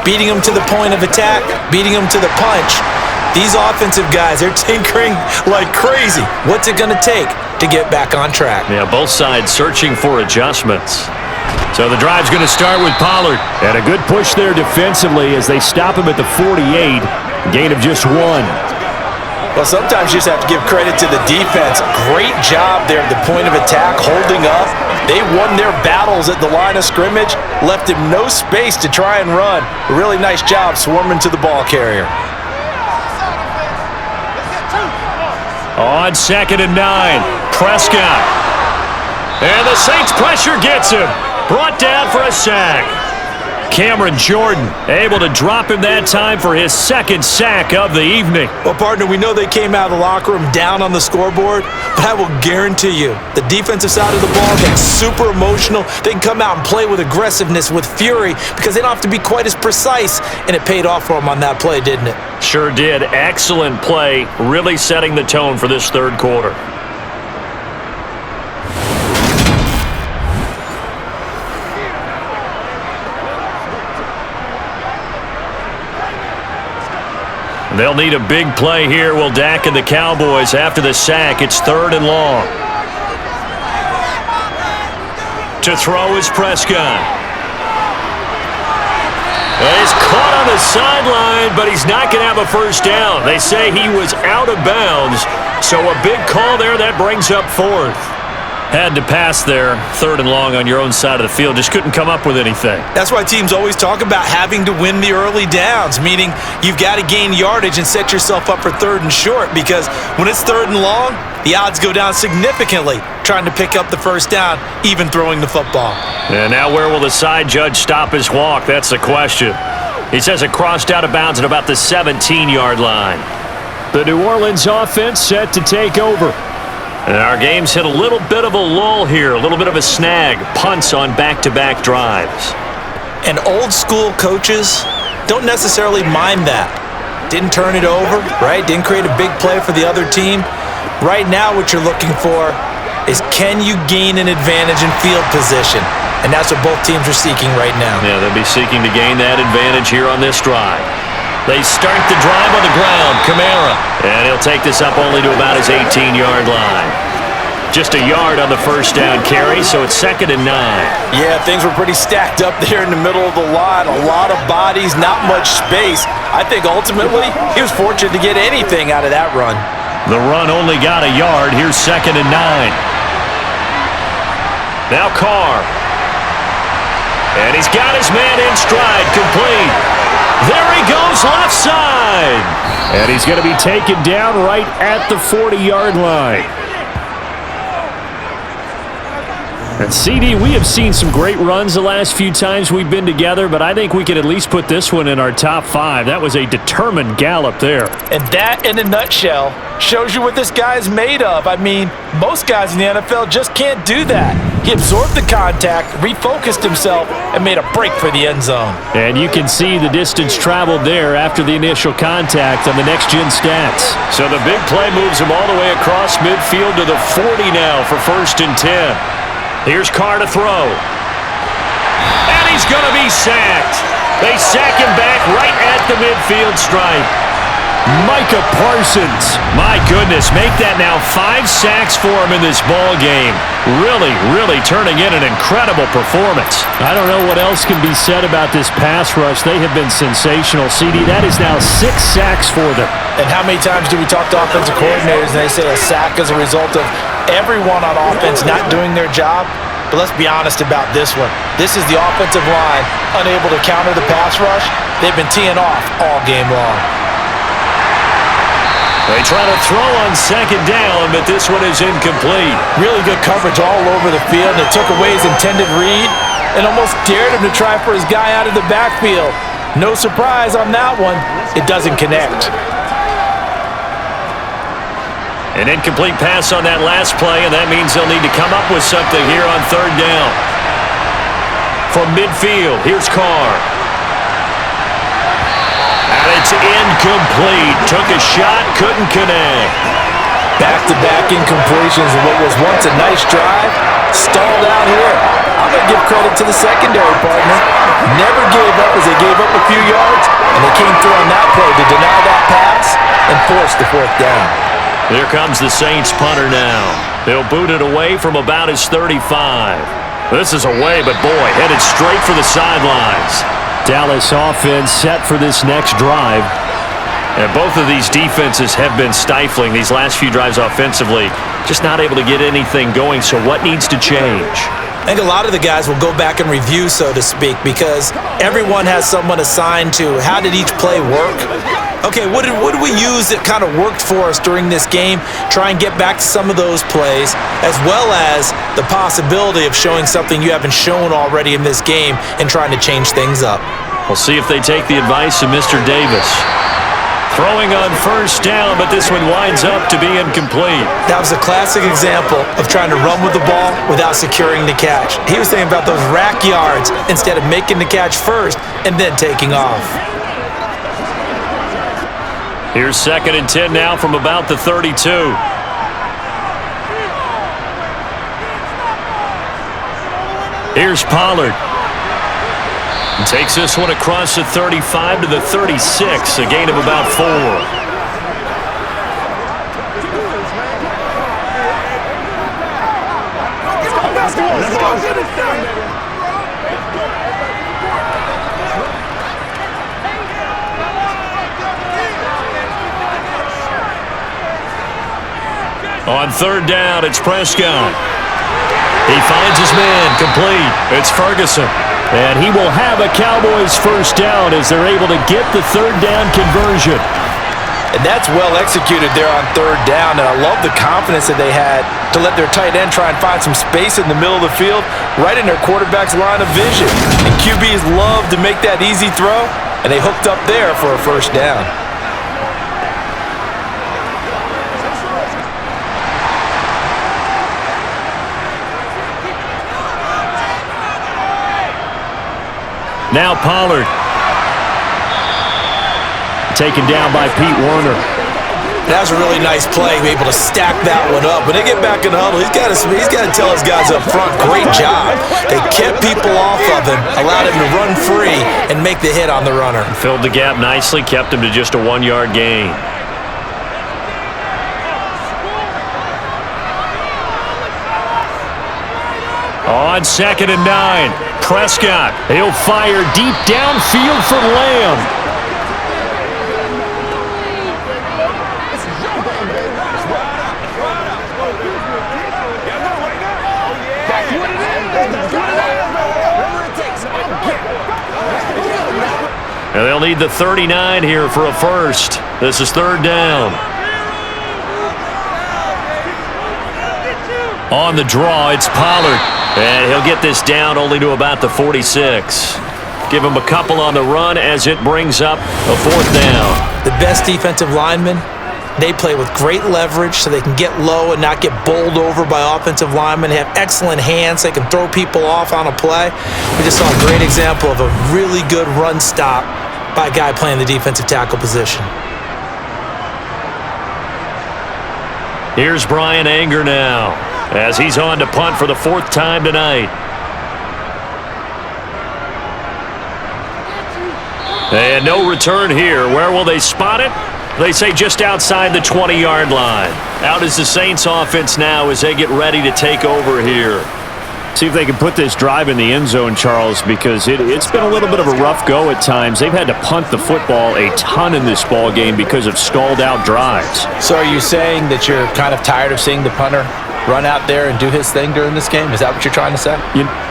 Beating them to the point of attack, beating them to the punch. These offensive guys, they're tinkering like crazy. What's it going to take to get back on track? Yeah, both sides searching for adjustments. So the drive's going to start with Pollard. And a good push there defensively as they stop him at the 48. Gain of just 1. Well, sometimes you just have to give credit to the defense. Great job there at the point of attack, holding up. They won their battles at the line of scrimmage, left him no space to try and run. A really nice job swarming to the ball carrier. On 2nd and 9, Prescott. And the Saints pressure gets him. Brought down for a sack. Cameron Jordan able to drop him that time for his 2nd sack of the evening. Well, partner, we know they came out of the locker room down on the scoreboard, but I will guarantee you the defensive side of the ball gets super emotional. They can come out and play with aggressiveness, with fury, because they don't have to be quite as precise, and it paid off for them on that play, didn't it? Sure did. Excellent play, really setting the tone for this 3rd quarter. They'll need a big play here, will Dak and the Cowboys. After the sack, it's 3rd and long. To throw is Prescott. He's caught on the sideline, but he's not going to have a first down. They say he was out of bounds, so a big call there. That brings up 4th. Had to pass there, 3rd and long on your own side of the field. Just couldn't come up with anything. That's why teams always talk about having to win the early downs, meaning you've got to gain yardage and set yourself up for 3rd and short, because when it's 3rd and long, the odds go down significantly trying to pick up the first down, even throwing the football. And now where will the side judge stop his walk? That's the question. He says it crossed out of bounds at about the 17-yard line. The New Orleans offense set to take over. And our game's hit a little bit of a lull here, a little bit of a snag. Punts on back-to-back drives. And old-school coaches don't necessarily mind that. Didn't turn it over, right? Didn't create a big play for the other team. Right now what you're looking for is, can you gain an advantage in field position? And that's what both teams are seeking right now. Yeah, they'll be seeking to gain that advantage here on this drive. They start the drive on the ground. Kamara. And he'll take this up only to about his 18-yard line. Just a yard on the first down carry, so it's 2nd and 9. Yeah, things were pretty stacked up there in the middle of the line. A lot of bodies, not much space. I think ultimately he was fortunate to get anything out of that run. The run only got a yard. Here's 2nd and 9. Now Carr. And he's got his man in stride, complete. There he goes, left side. And he's going to be taken down right at the 40-yard line. And CD, we have seen some great runs the last few times we've been together, but I think we could at least put this one in our top 5. That was a determined gallop there. And that, in a nutshell, shows you what this guy is made of. I mean, most guys in the NFL just can't do that. He absorbed the contact, refocused himself, and made a break for the end zone. And you can see the distance traveled there after the initial contact on the next-gen stats. So the big play moves him all the way across midfield to the 40 now for 1st and 10. Here's Carr to throw. And he's going to be sacked. They sack him back right at the midfield stripe. Micah Parsons. My goodness, make that now 5 sacks for him in this ball game. Really turning in an incredible performance. I don't know what else can be said about this pass rush. They have been sensational. CD, that is now 6 sacks for them. And how many times do we talk to offensive coordinators and they say a sack is a result of everyone on offense not doing their job? But let's be honest about this one. This is the offensive line unable to counter the pass rush. They've been teeing off all game long. They try to throw on 2nd down, but this one is incomplete. Really good coverage all over the field. They took away his intended read and almost dared him to try for his guy out of the backfield. No surprise on that one. It doesn't connect. An incomplete pass on that last play, and that means they'll need to come up with something here on 3rd down. From midfield, here's Carr. And it's incomplete. Took a shot, couldn't connect. Back-to-back incompletions of what was once a nice drive. Stalled out here. I'm going to give credit to the secondary partner. Never gave up as they gave up a few yards, and they came through on that play to deny that pass and force the 4th down. Here comes the Saints punter now. They'll boot it away from about his 35. This is away, but boy, headed straight for the sidelines. Dallas offense set for this next drive. And both of these defenses have been stifling these last few drives offensively. Just not able to get anything going, so what needs to change? I think a lot of the guys will go back and review, so to speak, because everyone has someone assigned to how did each play work. Okay, what did we use that kind of worked for us during this game? Try and get back to some of those plays, as well as the possibility of showing something you haven't shown already in this game and trying to change things up. We'll see if they take the advice of Mr. Davis. Throwing on 1st down, but this one winds up to be incomplete. That was a classic example of trying to run with the ball without securing the catch. He was thinking about those rack yards instead of making the catch first and then taking off. Here's 2nd and 10 now from about the 32. Here's Pollard. And takes this one across the 35 to the 36, a gain of about 4. On 3rd down, it's Prescott. He finds his man, complete. It's Ferguson. And he will have a Cowboys 1st down as they're able to get the 3rd down conversion. And that's well executed there on 3rd down. And I love the confidence that they had to let their tight end try and find some space in the middle of the field, right in their quarterback's line of vision. And QBs love to make that easy throw, and they hooked up there for a 1st down. Now Pollard. Taken down by Pete Werner. That was a really nice play, be able to stack that one up. When they get back in the huddle, he's got to tell his guys up front, great job. They kept people off of him, allowed him to run free and make the hit on the runner. Filled the gap nicely, kept him to just a 1-yard gain. On 2nd and 9, Prescott. He'll fire deep downfield for Lamb. And they'll need the 39 here for a 1st. This is 3rd down. On the draw, it's Pollard. And he'll get this down only to about the 46. Give him a couple on the run as it brings up a 4th down. The best defensive linemen, they play with great leverage so they can get low and not get bowled over by offensive linemen. They have excellent hands. They can throw people off on a play. We just saw a great example of a really good run stop by a guy playing the defensive tackle position. Here's Brian Anger now as he's on to punt for the 4th time tonight. And no return here. Where will they spot it? They say just outside the 20-yard line. Out is the Saints offense now as they get ready to take over here. See if they can put this drive in the end zone, Charles, because it's been a little bit of a rough go at times. They've had to punt the football a ton in this ball game because of stalled-out drives. So are you saying that you're kind of tired of seeing the punter run out there and do his thing during this game? Is that what you're trying to say?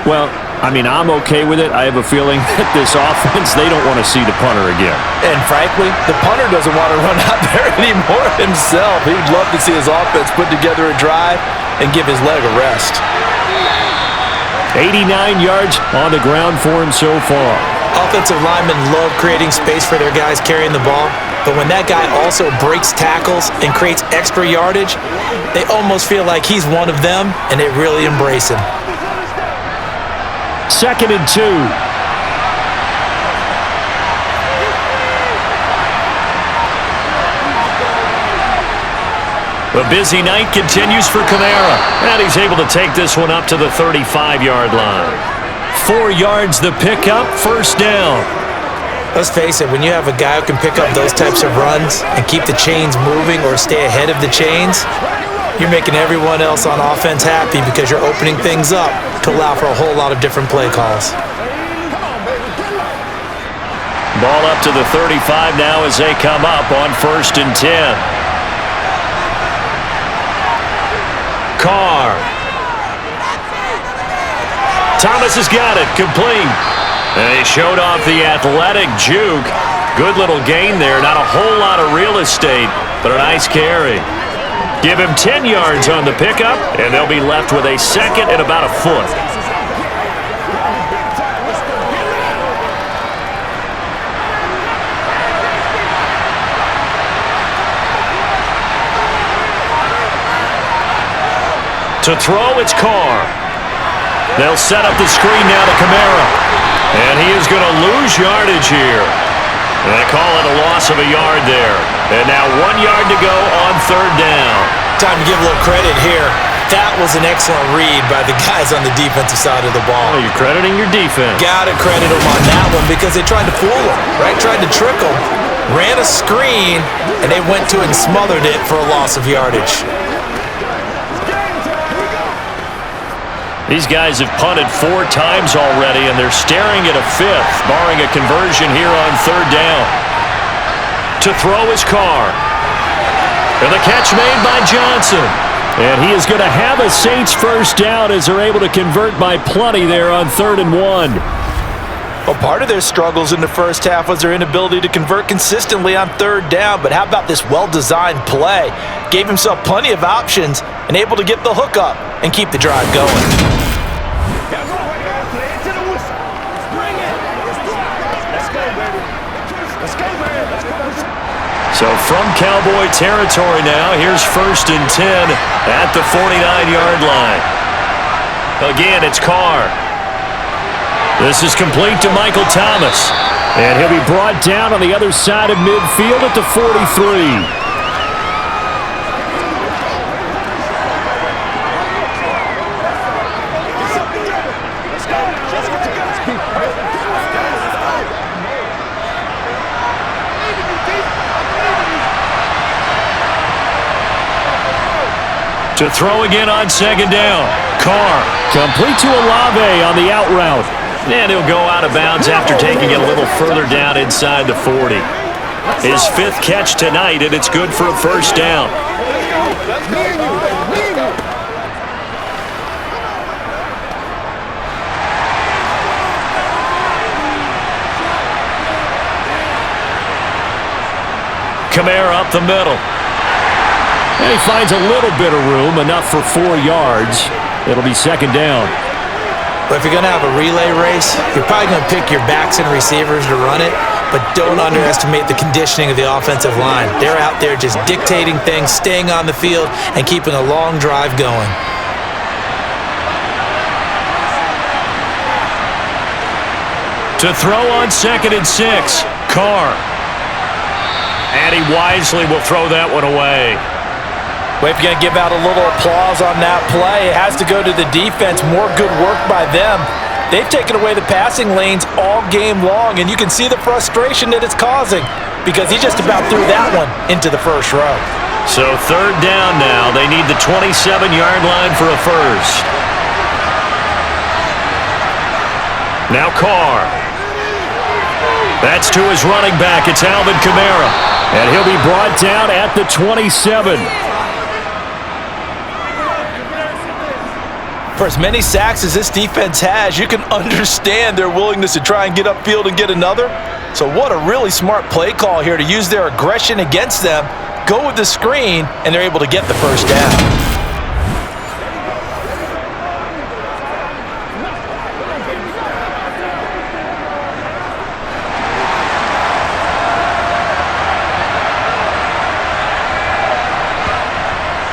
Well, I mean, I'm okay with it. I have a feeling that this offense, they don't want to see the punter again. And frankly, the punter doesn't want to run out there anymore himself. He'd love to see his offense put together a drive and give his leg a rest. 89 yards on the ground for him so far. Offensive linemen love creating space for their guys carrying the ball, but when that guy also breaks tackles and creates extra yardage, they almost feel like he's one of them, and they really embrace him. 2nd and 2. The busy night continues for Kamara, and he's able to take this one up to the 35-yard line. 4 yards the pickup, 1st down. Let's face it, when you have a guy who can pick up those types of runs and keep the chains moving or stay ahead of the chains, you're making everyone else on offense happy because you're opening things up to allow for a whole lot of different play calls. Ball up to the 35 now as they come up on 1st and 10. Carr. Thomas has got it, complete. And he showed off the athletic juke. Good little gain there, not a whole lot of real estate, but a nice carry. Give him 10 yards on the pickup, and they'll be left with a 2nd and about a foot. To throw, it's Carr. They'll set up the screen now to Kamara. And he is going to lose yardage here. And they call it a loss of a yard there. And now 1 yard to go on 3rd down. Time to give a little credit here. That was an excellent read by the guys on the defensive side of the ball. Oh, you're crediting your defense. Gotta credit them on that one because they tried to fool them, right? Tried to trick them. Ran a screen, and they went to it and smothered it for a loss of yardage. These guys have punted 4 times already, and they're staring at a 5th, barring a conversion here on 3rd down. To throw is Carr. And the catch made by Johnson. And he is going to have a Saints 1st down as they're able to convert by plenty there on 3rd and 1. Well, part of their struggles in the first half was their inability to convert consistently on 3rd down, but how about this well-designed play? Gave himself plenty of options and able to get the hook up and keep the drive going. So from Cowboy territory now, here's 1st and 10 at the 49-yard line. Again, it's Carr. This is complete to Michael Thomas. And he'll be brought down on the other side of midfield at the 43. To throw again on 2nd down. Carr. Complete to Olave on the out route. And he'll go out of bounds after taking it a little further down inside the 40. His 5th catch tonight, and it's good for a 1st down. Kamara up the middle. And he finds a little bit of room, enough for 4 yards. It'll be 2nd down. But if you're going to have a relay race, you're probably going to pick your backs and receivers to run it, but don't underestimate the conditioning of the offensive line. They're out there just dictating things, staying on the field, and keeping a long drive going. To throw on 2nd and 6, Carr. And he wisely will throw that one away. Well, if you're going to give out a little applause on that play, it has to go to the defense. More good work by them. They've taken away the passing lanes all game long, and you can see the frustration that it's causing because he just about threw that one into the first row. So 3rd down now. They need the 27-yard line for a first. Now Carr. That's to his running back. It's Alvin Kamara. And he'll be brought down at the 27. For as many sacks as this defense has, you can understand their willingness to try and get upfield and get another. So what a really smart play call here to use their aggression against them, go with the screen, and they're able to get the first down.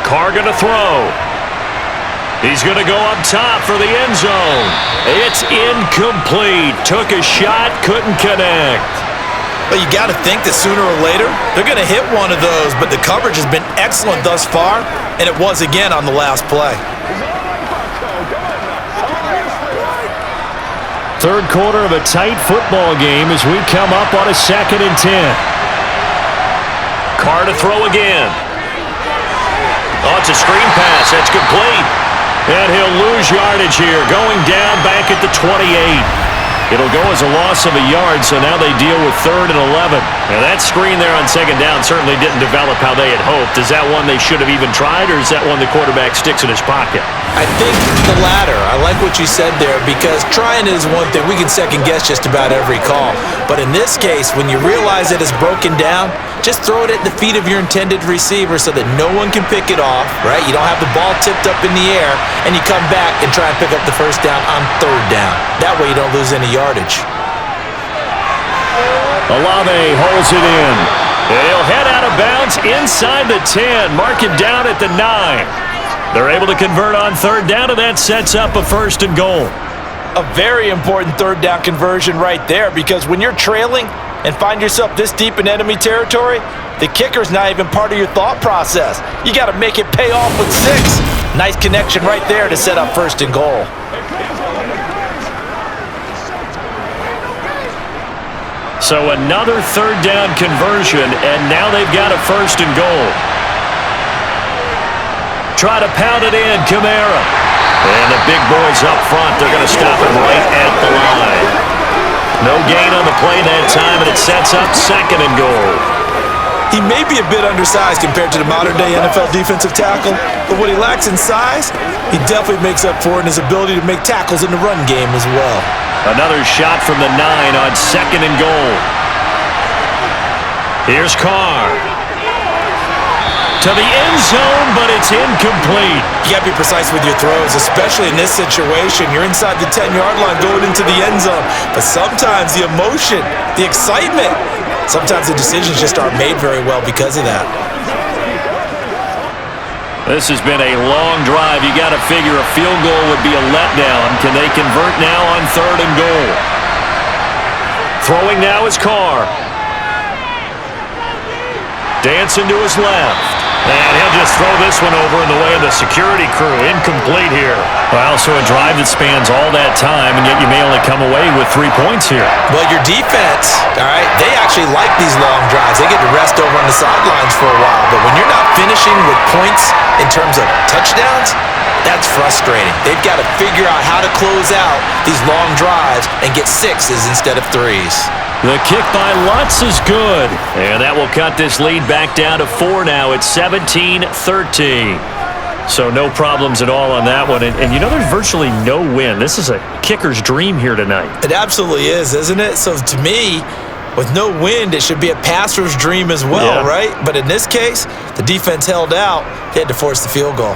Carr going to throw. He's going to go up top for the end zone. It's incomplete. Took a shot, couldn't connect. But you got to think that sooner or later, they're going to hit one of those, but the coverage has been excellent thus far, and it was again on the last play. 3rd quarter of a tight football game as we come up on a 2nd and 10. Carr to throw again. Oh, it's a screen pass. That's complete. And he'll lose yardage here, going down back at the 28. It'll go as a loss of a yard, so now they deal with 3rd and 11. Now that screen there on 2nd down certainly didn't develop how they had hoped. Is that one they should have even tried, or is that one the quarterback sticks in his pocket? I think the latter. I like what you said there because trying is one thing. We can second guess just about every call. But in this case, when you realize it is broken down, just throw it at the feet of your intended receiver so that no one can pick it off, right? You don't have the ball tipped up in the air, and you come back and try and pick up the first down on 3rd down. That way you don't lose any yardage. Olave holds it in. And he'll head out of bounds inside the 10. Mark it down at the 9. They're able to convert on 3rd down, and that sets up a 1st and goal. A very important 3rd down conversion right there because when you're trailing and find yourself this deep in enemy territory, the kicker's not even part of your thought process. You got to make it pay off with 6. Nice connection right there to set up 1st and goal. So another 3rd down conversion, and now they've got a 1st and goal. Try to pound it in, Kamara. And the big boys up front, they're going to stop him right at the line. No gain on the play that time, and it sets up 2nd and goal. He may be a bit undersized compared to the modern-day NFL defensive tackle, but what he lacks in size, he definitely makes up for in his ability to make tackles in the run game as well. Another shot from the 9 on 2nd and goal. Here's Carr. To the end zone, but it's incomplete. You got to be precise with your throws, especially in this situation. You're inside the 10-yard line going into the end zone. But sometimes the emotion, the excitement, sometimes the decisions just aren't made very well because of that. This has been a long drive. You got to figure a field goal would be a letdown. Can they convert now on 3rd and goal? Throwing now is Carr. Dancing to his left. And he'll just throw this one over in the way of the security crew. Incomplete here. Well, so a drive that spans all that time, and yet you may only come away with 3 points here. Well, your defense, all right, they actually like these long drives. They get to rest over on the sidelines for a while. But when you're not finishing with points in terms of touchdowns, that's frustrating. They've got to figure out how to close out these long drives and get 6s instead of 3s. The kick by Lutz is good. And that will cut this lead back down to 4 now. It's 17-13. So no problems at all on that one. And you know there's virtually no win. This is a kicker's dream here tonight. It absolutely is, isn't it? So to me, with no wind, it should be a passer's dream as well, right? But in this case, the defense held out. They had to force the field goal.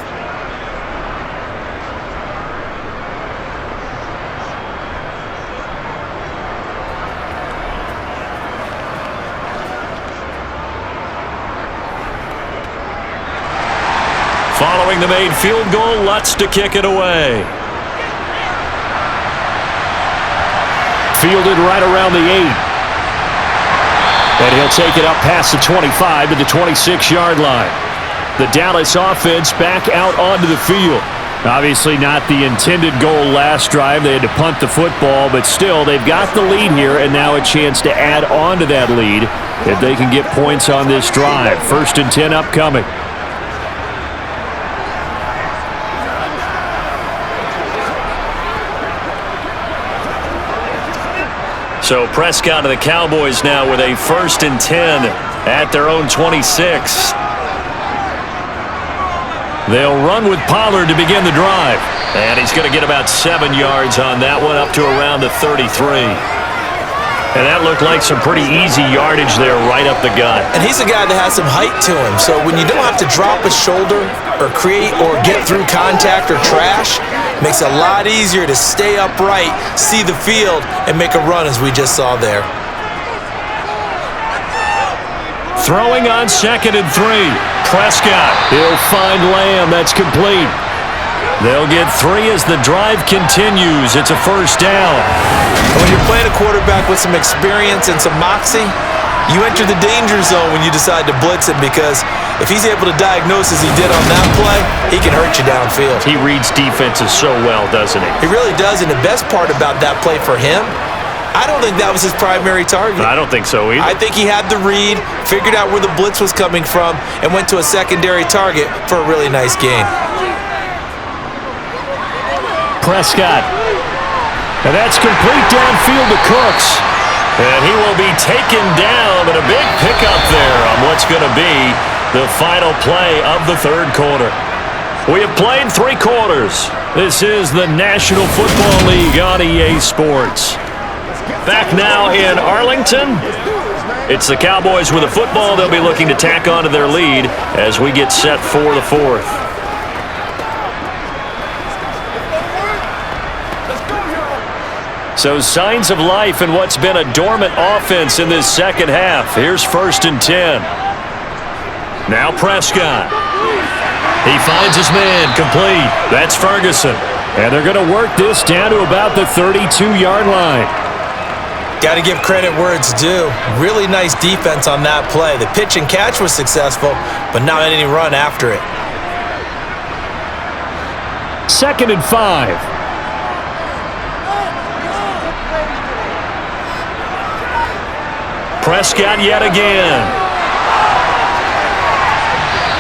Following the made field goal, Lutz to kick it away. Fielded right around the 8. And he'll take it up past the 25 to the 26-yard line. The Dallas offense back out onto the field. Obviously not the intended goal last drive. They had to punt the football, but still they've got the lead here and now a chance to add on to that lead if they can get points on this drive. 1st and 10 upcoming. So Prescott of the Cowboys now with a 1st and 10 at their own 26. They'll run with Pollard to begin the drive. And he's going to get about 7 yards on that one, up to around the 33. And that looked like some pretty easy yardage there right up the gut. And he's a guy that has some height to him. So when you don't have to drop a shoulder or create or get through contact or trash, it makes it a lot easier to stay upright, see the field, and make a run as we just saw there. Throwing on 2nd and 3. Prescott, he'll find Lamb. That's complete. They'll get 3 as the drive continues. It's a 1st down. When you're playing a quarterback with some experience and some moxie, you enter the danger zone when you decide to blitz him, because if he's able to diagnose as he did on that play, he can hurt you downfield. He reads defenses so well, doesn't he? He really does, and the best part about that play for him, I don't think that was his primary target. I don't think so either. I think he had the read, figured out where the blitz was coming from, and went to a secondary target for a really nice gain. Prescott. And that's complete downfield to Cooks. And he will be taken down, but a big pickup there on what's going to be the final play of the 3rd quarter. We have played 3 quarters. This is the National Football League on EA Sports. Back now in Arlington. It's the Cowboys with a football. They'll be looking to tack onto their lead as we get set for the 4th. So signs of life in what's been a dormant offense in this 2nd half. Here's 1st and 10. Now Prescott. He finds his man, complete. That's Ferguson. And they're going to work this down to about the 32-yard line. Got to give credit where it's due. Really nice defense on that play. The pitch and catch was successful, but not any run after it. 2nd and 5. Prescott yet again.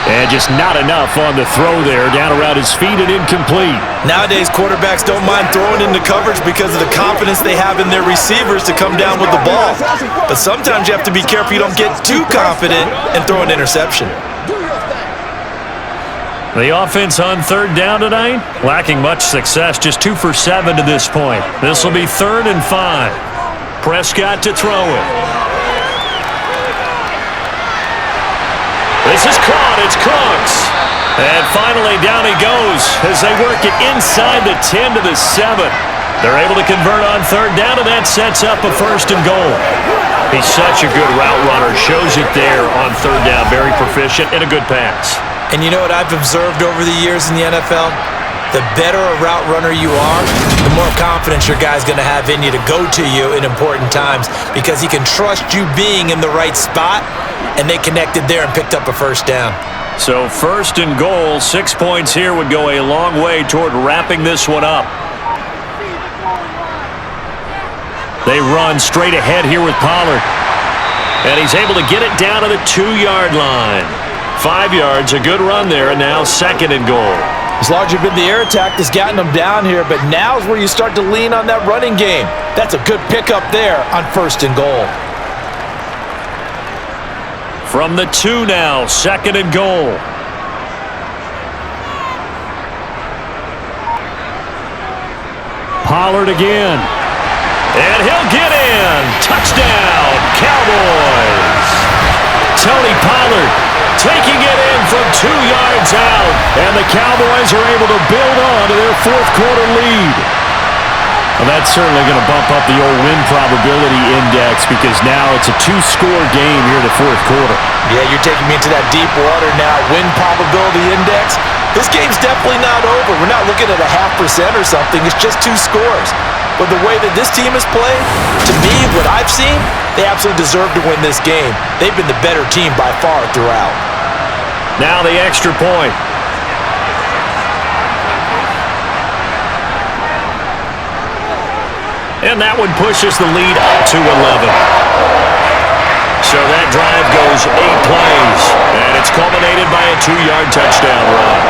And just not enough on the throw there. Down around his feet and incomplete. Nowadays, quarterbacks don't mind throwing into coverage because of the confidence they have in their receivers to come down with the ball. But sometimes you have to be careful you don't get too confident and throw an interception. The offense on 3rd down tonight, lacking much success, just 2 for 7 to this point. This will be 3rd and 5. Prescott to throw it. This is caught. It's Cooks. And finally down he goes as they work it inside the 10 to the 7. They're able to convert on 3rd down, and that sets up a 1st and goal. He's such a good route runner. Shows it there on 3rd down. Very proficient and a good pass. And you know what I've observed over the years in the NFL? The better a route runner you are, the more confidence your guy's going to have in you to go to you in important times, because he can trust you being in the right spot, and they connected there and picked up a 1st down. So 1st and goal, 6 points here would go a long way toward wrapping this one up. They run straight ahead here with Pollard. And he's able to get it down to the 2-yard line. 5 yards, a good run there, and now 2nd and goal. It's largely been the air attack that's gotten them down here, but now's where you start to lean on that running game. That's a good pickup there on 1st and goal. From the 2 now, 2nd and goal. Pollard again. And he'll get in. Touchdown, Cowboys. Tony Pollard taking it in from 2 yards out. And the Cowboys are able to build on to their 4th quarter lead. Well, that's certainly going to bump up the old win probability index because now it's a 2-score game here in the fourth quarter. Yeah, you're taking me into that deep water now. Win probability index. This game's definitely not over. We're not looking at a 0.5% or something. It's just 2 scores. But the way that this team has played, to me, what I've seen, they absolutely deserve to win this game. They've been the better team by far throughout. Now the extra point. And that one pushes the lead up to 11. So that drive goes 8 plays, and it's culminated by a 2-yard touchdown run.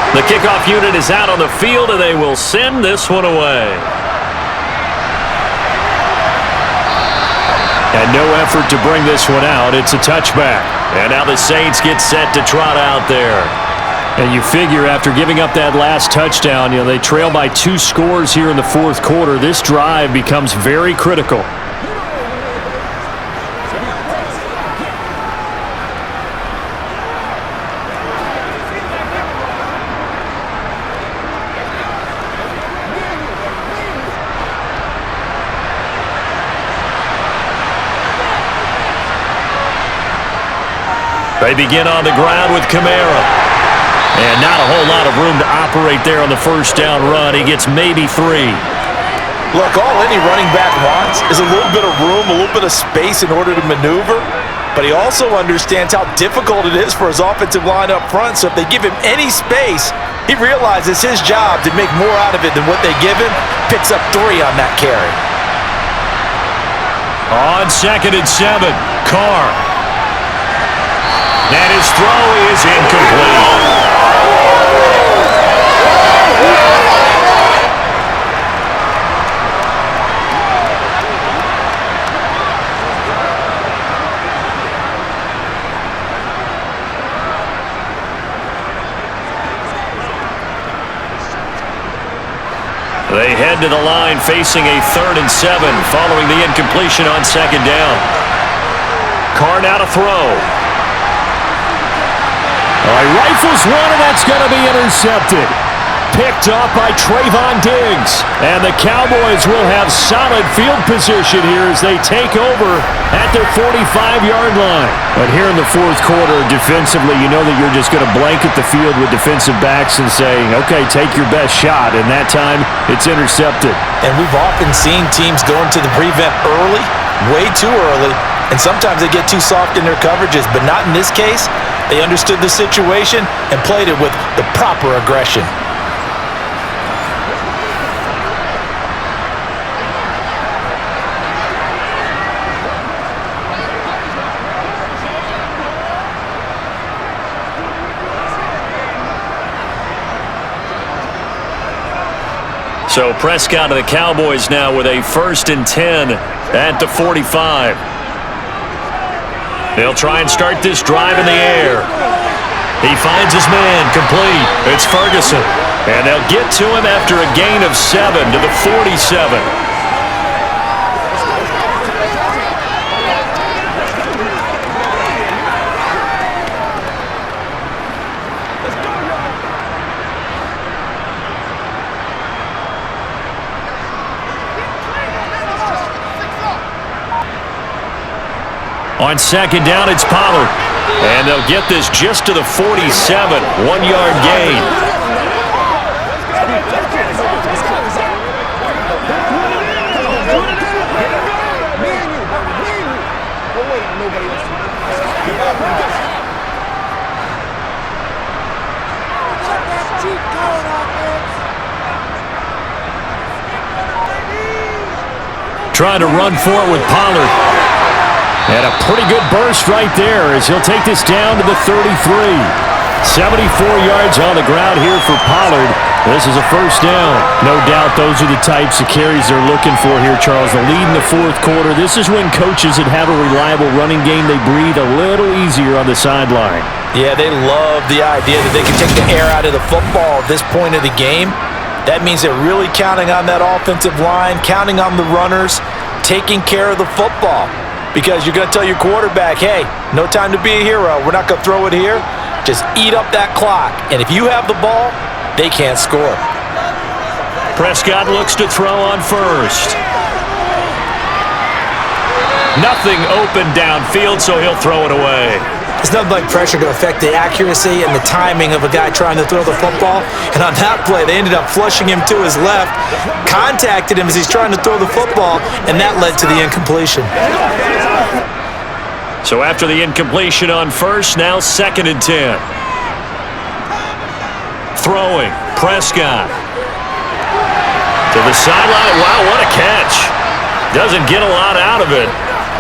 The kickoff unit is out on the field, and they will send this one away. And no effort to bring this one out. It's a touchback. And now the Saints get set to trot out there. And you figure after giving up that last touchdown, they trail by 2 scores here in the fourth quarter. This drive becomes very critical. They begin on the ground with Kamara. And not a whole lot of room to operate there on the first down run. He gets maybe 3. Look, all any running back wants is a little bit of room, a little bit of space in order to maneuver. But he also understands how difficult it is for his offensive line up front. So if they give him any space, he realizes his job to make more out of it than what they give him. Picks up 3 on that carry. On 2nd and 7, Carr. And his throw is incomplete. They head to the line facing a 3rd and 7 following the incompletion on 2nd down. Carr now to throw. He rifles one, and that's going to be intercepted. Picked up by Trayvon Diggs. And the Cowboys will have solid field position here as they take over at their 45-yard line. But here in the fourth quarter, defensively, you know that you're just going to blanket the field with defensive backs and say, okay, take your best shot. And that time, it's intercepted. And we've often seen teams go into the prevent early, way too early, and sometimes they get too soft in their coverages, but not in this case. They understood the situation and played it with the proper aggression. So Prescott of the Cowboys now with a 1st and 10 at the 45. They'll try and start this drive in the air. He finds his man, complete. It's Ferguson. And they'll get to him after a gain of 7 to the 47. On 2nd down, it's Pollard. And they'll get this just to the 47, 1-yard gain. trying to run for it with Pollard. And a pretty good burst right there as he'll take this down to the 33. 74 yards on the ground here for Pollard. This is a first down. No doubt those are the types of carries they're looking for here, Charles. The lead in the fourth quarter. This is when coaches that have a reliable running game, they breathe a little easier on the sideline. Yeah, they love the idea that they can take the air out of the football at this point of the game. That means they're really counting on that offensive line, counting on the runners, taking care of the football. Because you're going to tell your quarterback, hey, no time to be a hero. We're not going to throw it here. Just eat up that clock. And if you have the ball, they can't score. Prescott looks to throw on first. Nothing open downfield, so he'll throw it away. It's nothing like pressure to affect the accuracy and the timing of a guy trying to throw the football. And on that play, they ended up flushing him to his left, contacted him as he's trying to throw the football, and that led to the incompletion. So after the incompletion on first, now 2nd and 10. Throwing, Prescott. To the sideline. Wow, what a catch. Doesn't get a lot out of it,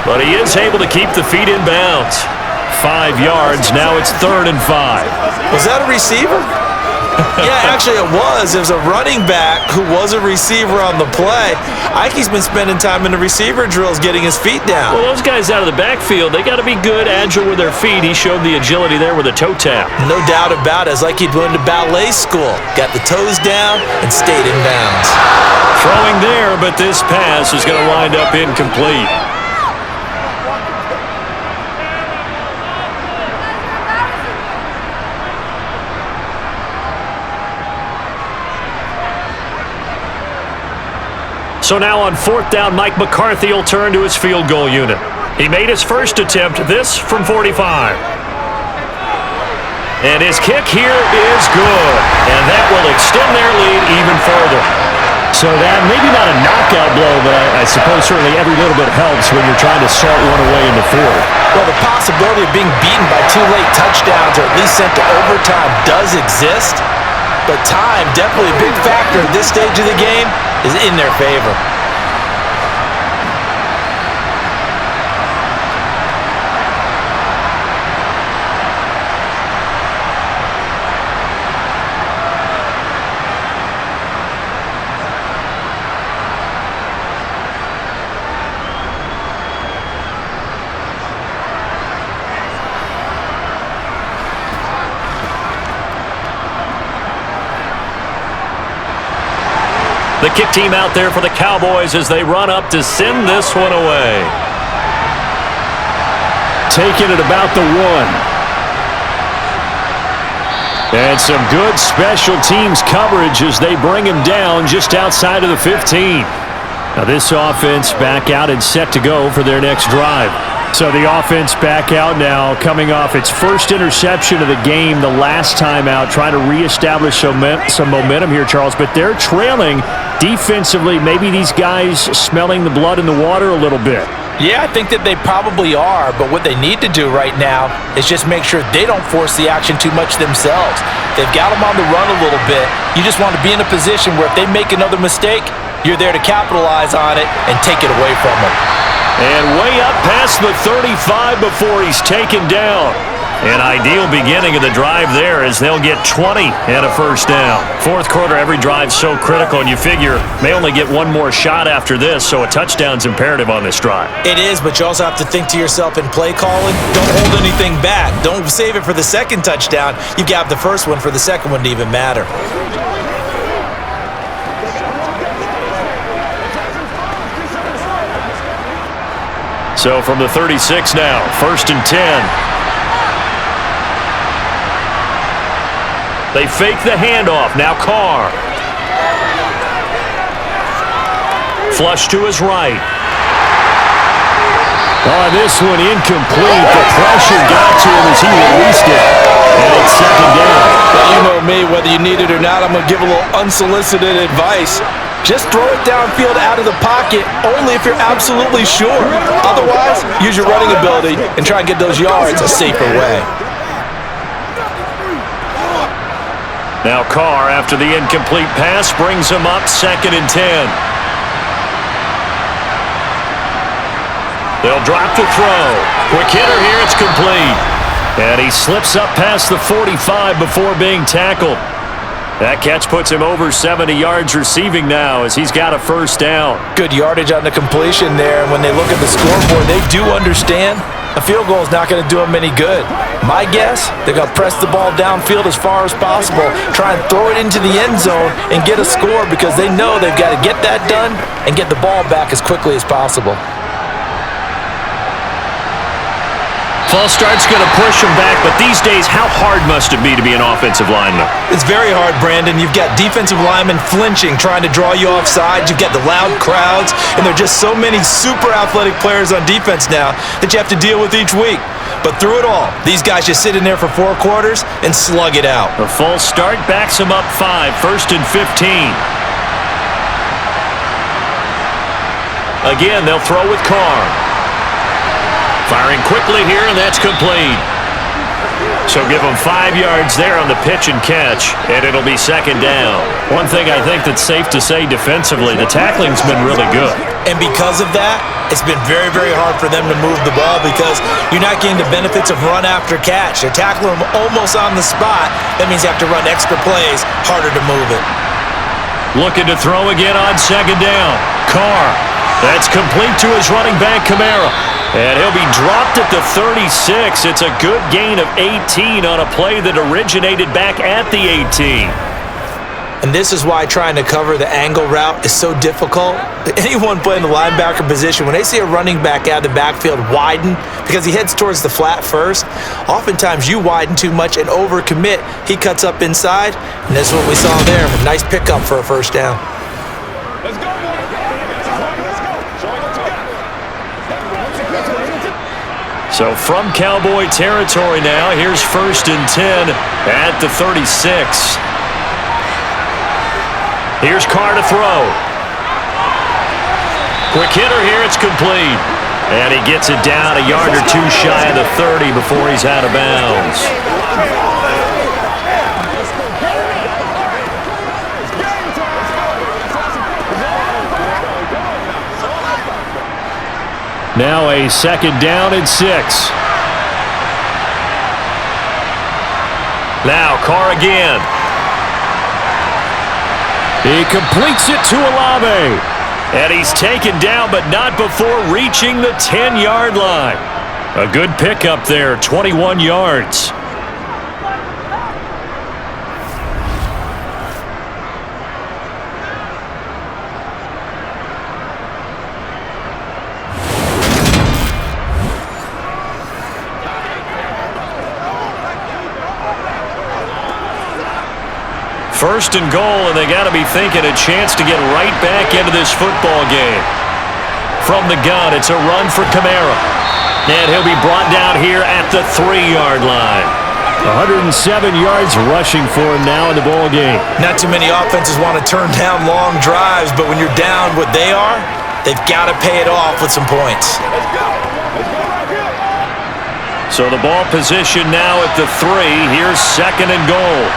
but he is able to keep the feet in bounds. 5 yards. Now it's 3rd and 5. Was that a receiver? Yeah, actually it was. It was a running back who was a receiver on the play. Ike's been spending time in the receiver drills getting his feet down. Well, those guys out of the backfield, they got to be good, agile with their feet. He showed the agility there with a toe tap. No doubt about it. It's like he'd went to ballet school. Got the toes down and stayed in bounds. Throwing there, but this pass is going to wind up incomplete. So now on 4th down, Mike McCarthy will turn to his field goal unit. He made his first attempt, this from 45. And his kick here is good. And that will extend their lead even further. So that, maybe not a knockout blow, but I suppose certainly every little bit helps when you're trying to start one away in the fourth. Well, the possibility of being beaten by 2 late touchdowns or at least sent to overtime does exist. But time, definitely a big factor at this stage of the game, is in their favor. The kick team out there for the Cowboys as they run up to send this one away. Taking it about the 1. And some good special teams coverage as they bring him down just outside of the 15. Now this offense back out and set to go for their next drive. So the offense back out now, coming off its first interception of the game the last time out, trying to reestablish some momentum here, Charles. But they're trailing defensively. Maybe these guys smelling the blood in the water a little bit. Yeah, I think that they probably are, but what they need to do right now is just make sure they don't force the action too much themselves. They've got them on the run a little bit. You just want to be in a position where if they make another mistake, you're there to capitalize on it and take it away from them. And way up past the 35 before he's taken down. An ideal beginning of the drive there as they'll get 20 and a first down. Fourth quarter, every drive's so critical, and you figure may only get one more shot after this, so a touchdown's imperative on this drive. It is, but you also have to think to yourself in play calling, don't hold anything back. Don't save it for the second touchdown. You've got the first one for the second one to even matter. So from the 36 now, 1st and 10. They fake the handoff. Now Carr. Flush to his right. Oh, this one incomplete. The pressure got to him as he released it. And it's 2nd down. Well, you know me, whether you need it or not, I'm going to give a little unsolicited advice. Just throw it downfield out of the pocket only if you're absolutely sure. Otherwise, use your running ability and try and get those yards a safer way. Now Carr, after the incomplete pass, brings him up 2nd and 10. They'll drop the throw. Quick hitter here, it's complete. And he slips up past the 45 before being tackled. That catch puts him over 70 yards receiving now as he's got a first down. Good yardage on the completion there. And when they look at the scoreboard, they do understand a field goal is not going to do them any good. My guess, they're going to press the ball downfield as far as possible, try and throw it into the end zone and get a score because they know they've got to get that done and get the ball back as quickly as possible. False start's going to push him back, but these days, how hard must it be to be an offensive lineman? It's very hard, Brandon. You've got defensive linemen flinching, trying to draw you off sides. You've got the loud crowds, and there are just so many super athletic players on defense now that you have to deal with each week. But through it all, these guys just sit in there for 4 quarters and slug it out. A false start backs him up 5, 1st and 15. Again, they'll throw with Carr. Firing quickly here, and that's complete. So give them 5 yards there on the pitch and catch, and it'll be second down. One thing I think that's safe to say defensively, the tackling's been really good. And because of that, it's been very, very hard for them to move the ball because you're not getting the benefits of run after catch. They're tackling them almost on the spot. That means you have to run extra plays, harder to move it. Looking to throw again on second down. Carr. That's complete to his running back, Kamara. And he'll be dropped at the 36. It's a good gain of 18 on a play that originated back at the 18. And this is why trying to cover the angle route is so difficult. Anyone playing the linebacker position, when they see a running back out of the backfield widen because he heads towards the flat first, oftentimes you widen too much and overcommit. He cuts up inside, and that's what we saw there. A nice pickup for a first down. Let's go, boys. Let's go. Show it together. So from Cowboy territory now, here's 1st and 10 at the 36. Here's Carr to throw. Quick hitter here, it's complete. And he gets it down a yard or 2 shy of the 30 before he's out of bounds. Now a second down and 6. Now Carr again. He completes it to Olave. And he's taken down, but not before reaching the 10-yard line. A good pickup there, 21 yards. First and goal, and they got to be thinking a chance to get right back into this football game. From the gun, it's a run for Kamara. And he'll be brought down here at the 3-yard line. 107 yards rushing for him now in the ball game. Not too many offenses want to turn down long drives, but when you're down what they are, they've got to pay it off with some points. So the ball position now at the 3. Here's second and goal.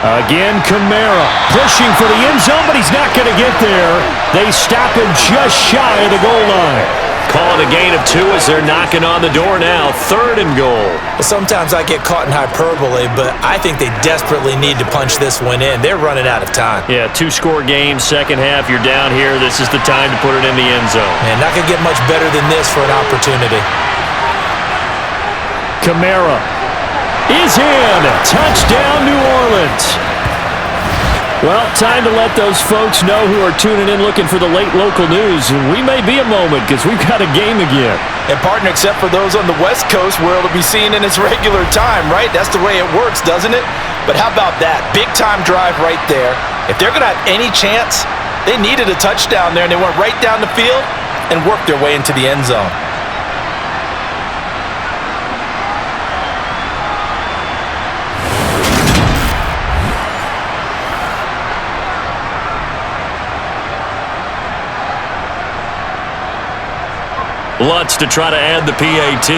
Again, Kamara pushing for the end zone, but he's not going to get there. They stop him just shy of the goal line. Call it a gain of 2 as they're knocking on the door now. 3rd and goal. Well, sometimes I get caught in hyperbole, but I think they desperately need to punch this one in. They're running out of time. Yeah, 2-score game, second half, you're down here. This is the time to put it in the end zone. Man, not going to get much better than this for an opportunity. Kamara is in. Touchdown, New Orleans. Well, time to let those folks know who are tuning in looking for the late local news. We may be a moment because we've got a game again. And partner, except for those on the West Coast where it'll be seen in its regular time, right? That's the way it works, doesn't it? But how about that? Big time drive right there. If they're going to have any chance, they needed a touchdown there, and they went right down the field and worked their way into the end zone. Lutz to try to add the PAT.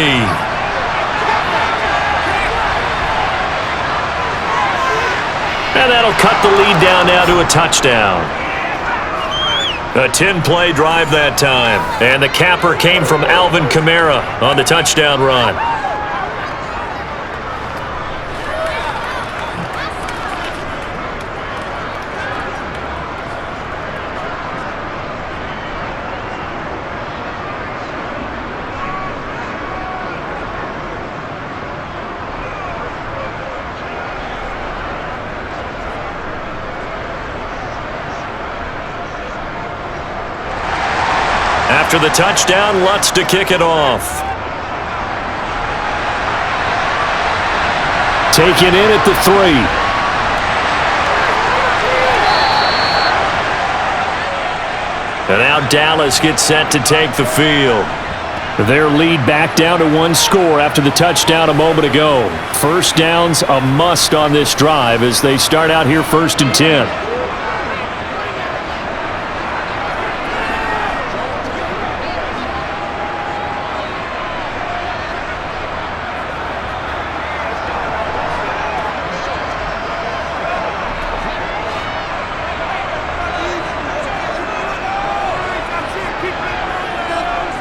And that'll cut the lead down now to a touchdown. A 10-play drive that time. And the capper came from Alvin Kamara on the touchdown run. After the touchdown, Lutz to kick it off. Taken in at the 3. And now Dallas gets set to take the field. Their lead back down to 1 score after the touchdown a moment ago. First down's a must on this drive as they start out here 1st and 10.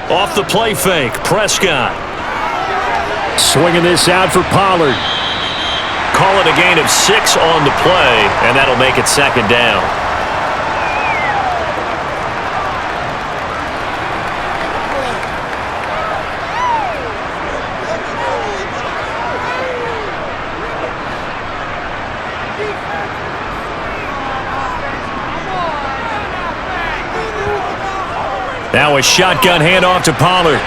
Off the play fake, Prescott. Swinging this out for Pollard. Call it a gain of 6 on the play, and that'll make it 2nd down. Now a shotgun handoff to Pollard.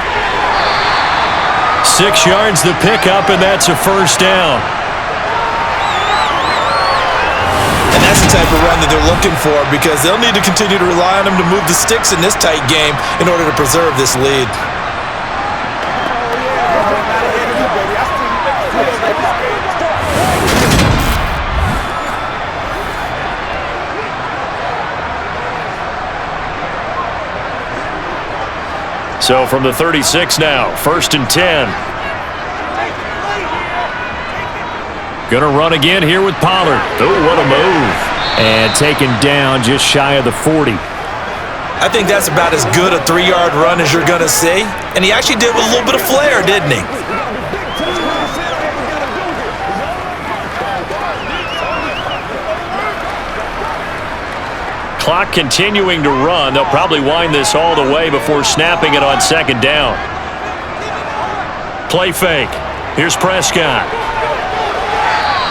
6 yards the pickup, and that's a 1st down. And that's the type of run that they're looking for because they'll need to continue to rely on him to move the sticks in this tight game in order to preserve this lead. So from the 36 now, 1st and 10. Gonna run again here with Pollard. Oh, what a move. And taken down just shy of the 40. I think that's about as good a 3-yard run as you're going to see. And he actually did it with a little bit of flair, didn't he? Clock continuing to run. They'll probably wind this all the way before snapping it on 2nd down. Play fake. Here's Prescott.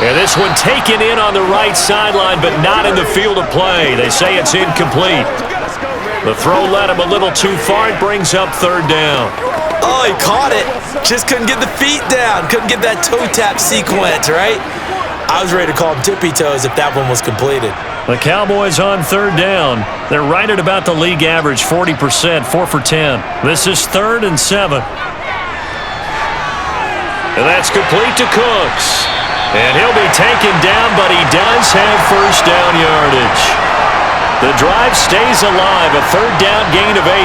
And this one taken in on the right sideline, but not in the field of play. They say it's incomplete. The throw led him a little too far. It brings up 3rd down. Oh, he caught it. Just couldn't get the feet down. Couldn't get that toe tap sequence, right? I was ready to call him tippy toes if that one was completed. The Cowboys on 3rd down. They're right at about the league average, 40%, 4 for 10. This is 3rd and 7. And that's complete to Cooks. And he'll be taken down, but he does have 1st down yardage. The drive stays alive, a 3rd down gain of 8.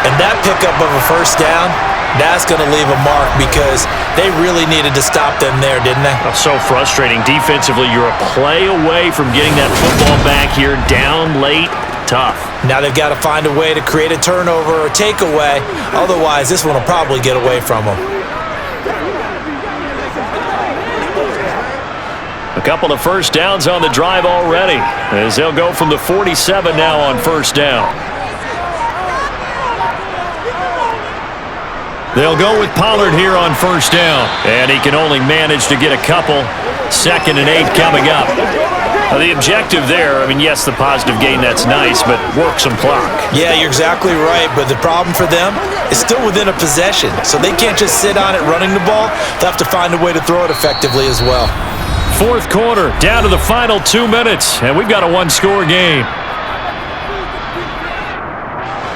And that pickup of a 1st down, that's going to leave a mark because they really needed to stop them there, didn't they? Oh, so frustrating. Defensively, you're a play away from getting that football back here down late. Tough. Now they've got to find a way to create a turnover or takeaway. Otherwise, this one will probably get away from them. A couple of 1st downs on the drive already as they'll go from the 47 now on 1st down. They'll go with Pollard here on 1st down, and he can only manage to get a couple. 2nd and 8 coming up. Now, the objective there, I mean, yes, the positive gain, that's nice, but work some clock. Yeah, you're exactly right, but the problem for them is still within a possession, so they can't just sit on it running the ball. They'll have to find a way to throw it effectively as well. 4th quarter, down to the final 2 minutes, and we've got a 1-score game.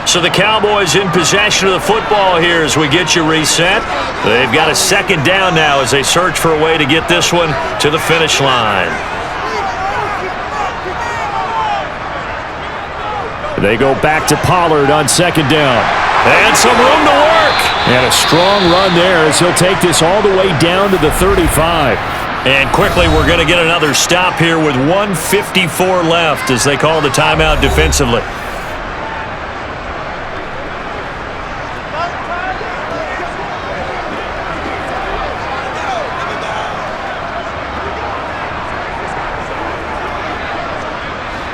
So the Cowboys in possession of the football here as we get you reset. They've got a 2nd down now as they search for a way to get this one to the finish line. They go back to Pollard on 2nd down. And some room to work. And a strong run there as he'll take this all the way down to the 35. And quickly, we're going to get another stop here with 1:54 left as they call the timeout defensively.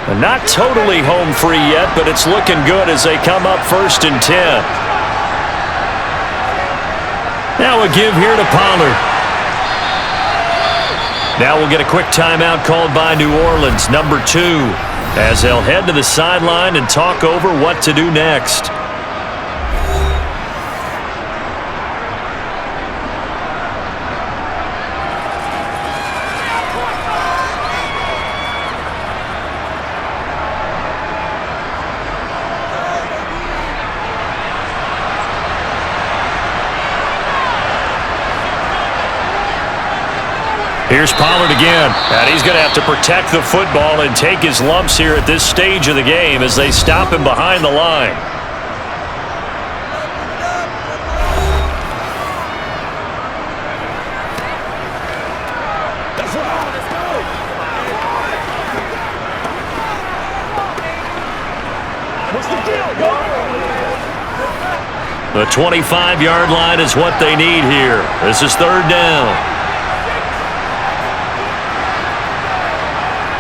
Not totally home free yet, but it's looking good as they come up 1st and 10. Now a give here to Pollard. Now we'll get a quick timeout called by New Orleans, number 2, as they'll head to the sideline and talk over what to do next. Here's Pollard again, and he's going to have to protect the football and take his lumps here at this stage of the game as they stop him behind the line. The 25-yard line is what they need here. This is 3rd down.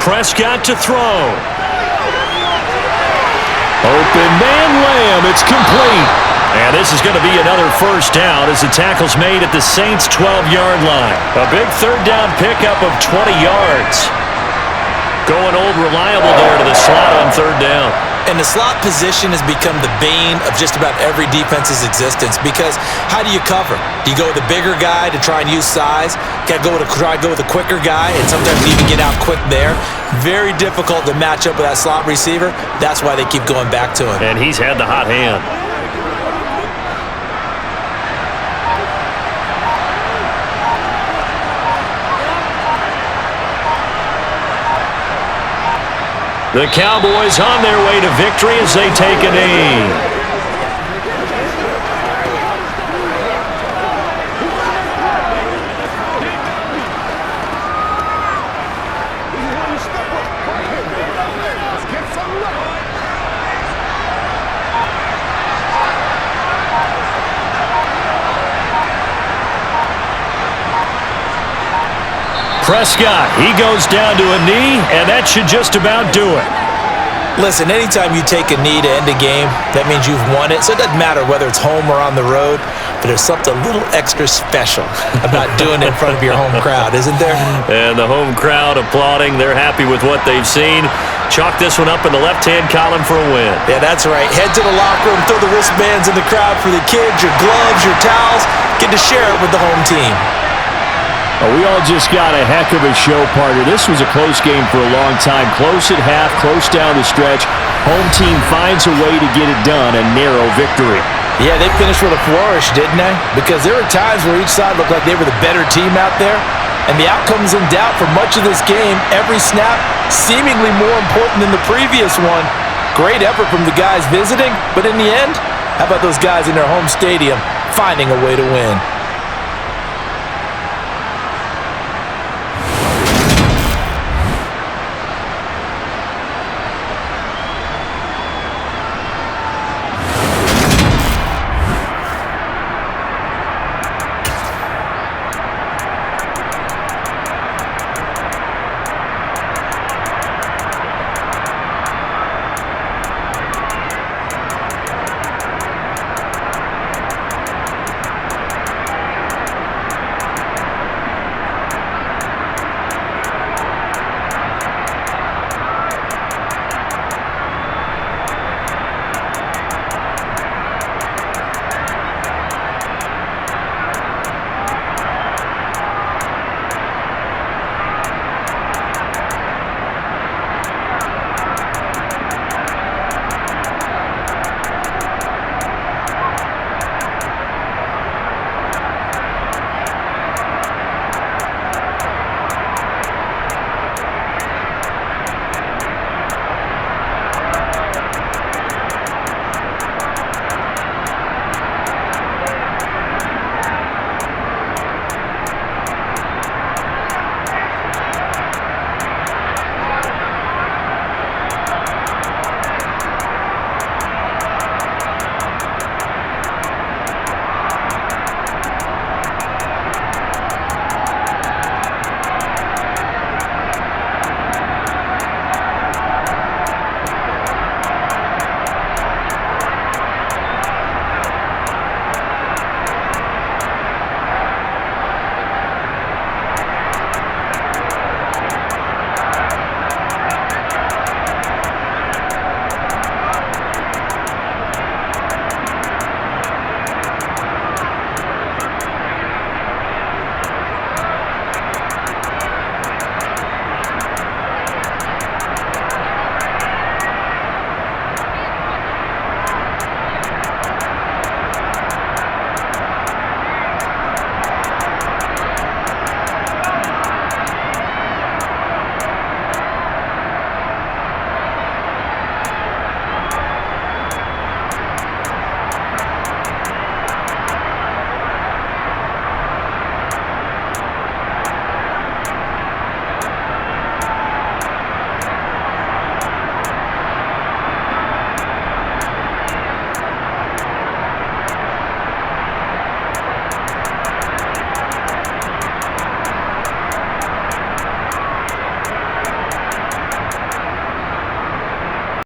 Prescott to throw. Open man Lamb. It's complete. And this is going to be another 1st down as the tackle's made at the Saints' 12-yard line. A big 3rd down pickup of 20 yards. Going old reliable there to the slot on 3rd down. And the slot position has become the bane of just about every defense's existence because how do you cover? Do you go with a bigger guy to try and use size? Got to try to go with a quicker guy, and sometimes you even get out quick there. Very difficult to match up with that slot receiver. That's why they keep going back to him. And he's had the hot hand. The Cowboys on their way to victory as they take a knee. Prescott, he goes down to a knee, and that should just about do it. Listen, anytime you take a knee to end a game, that means you've won it. So it doesn't matter whether it's home or on the road, but there's something a little extra special about doing it in front of your home crowd, isn't there? And the home crowd applauding. They're happy with what they've seen. Chalk this one up in the left-hand column for a win. Yeah, that's right. Head to the locker room, throw the wristbands in the crowd for the kids, your gloves, your towels. Get to share it with the home team. We all just got a heck of a show, partner. This was a close game for a long time. Close at half, close down the stretch. Home team finds a way to get it done, a narrow victory. Yeah, they finished with a flourish, didn't they? Because there were times where each side looked like they were the better team out there. And the outcome's in doubt for much of this game. Every snap seemingly more important than the previous one. Great effort from the guys visiting, but in the end, how about those guys in their home stadium finding a way to win?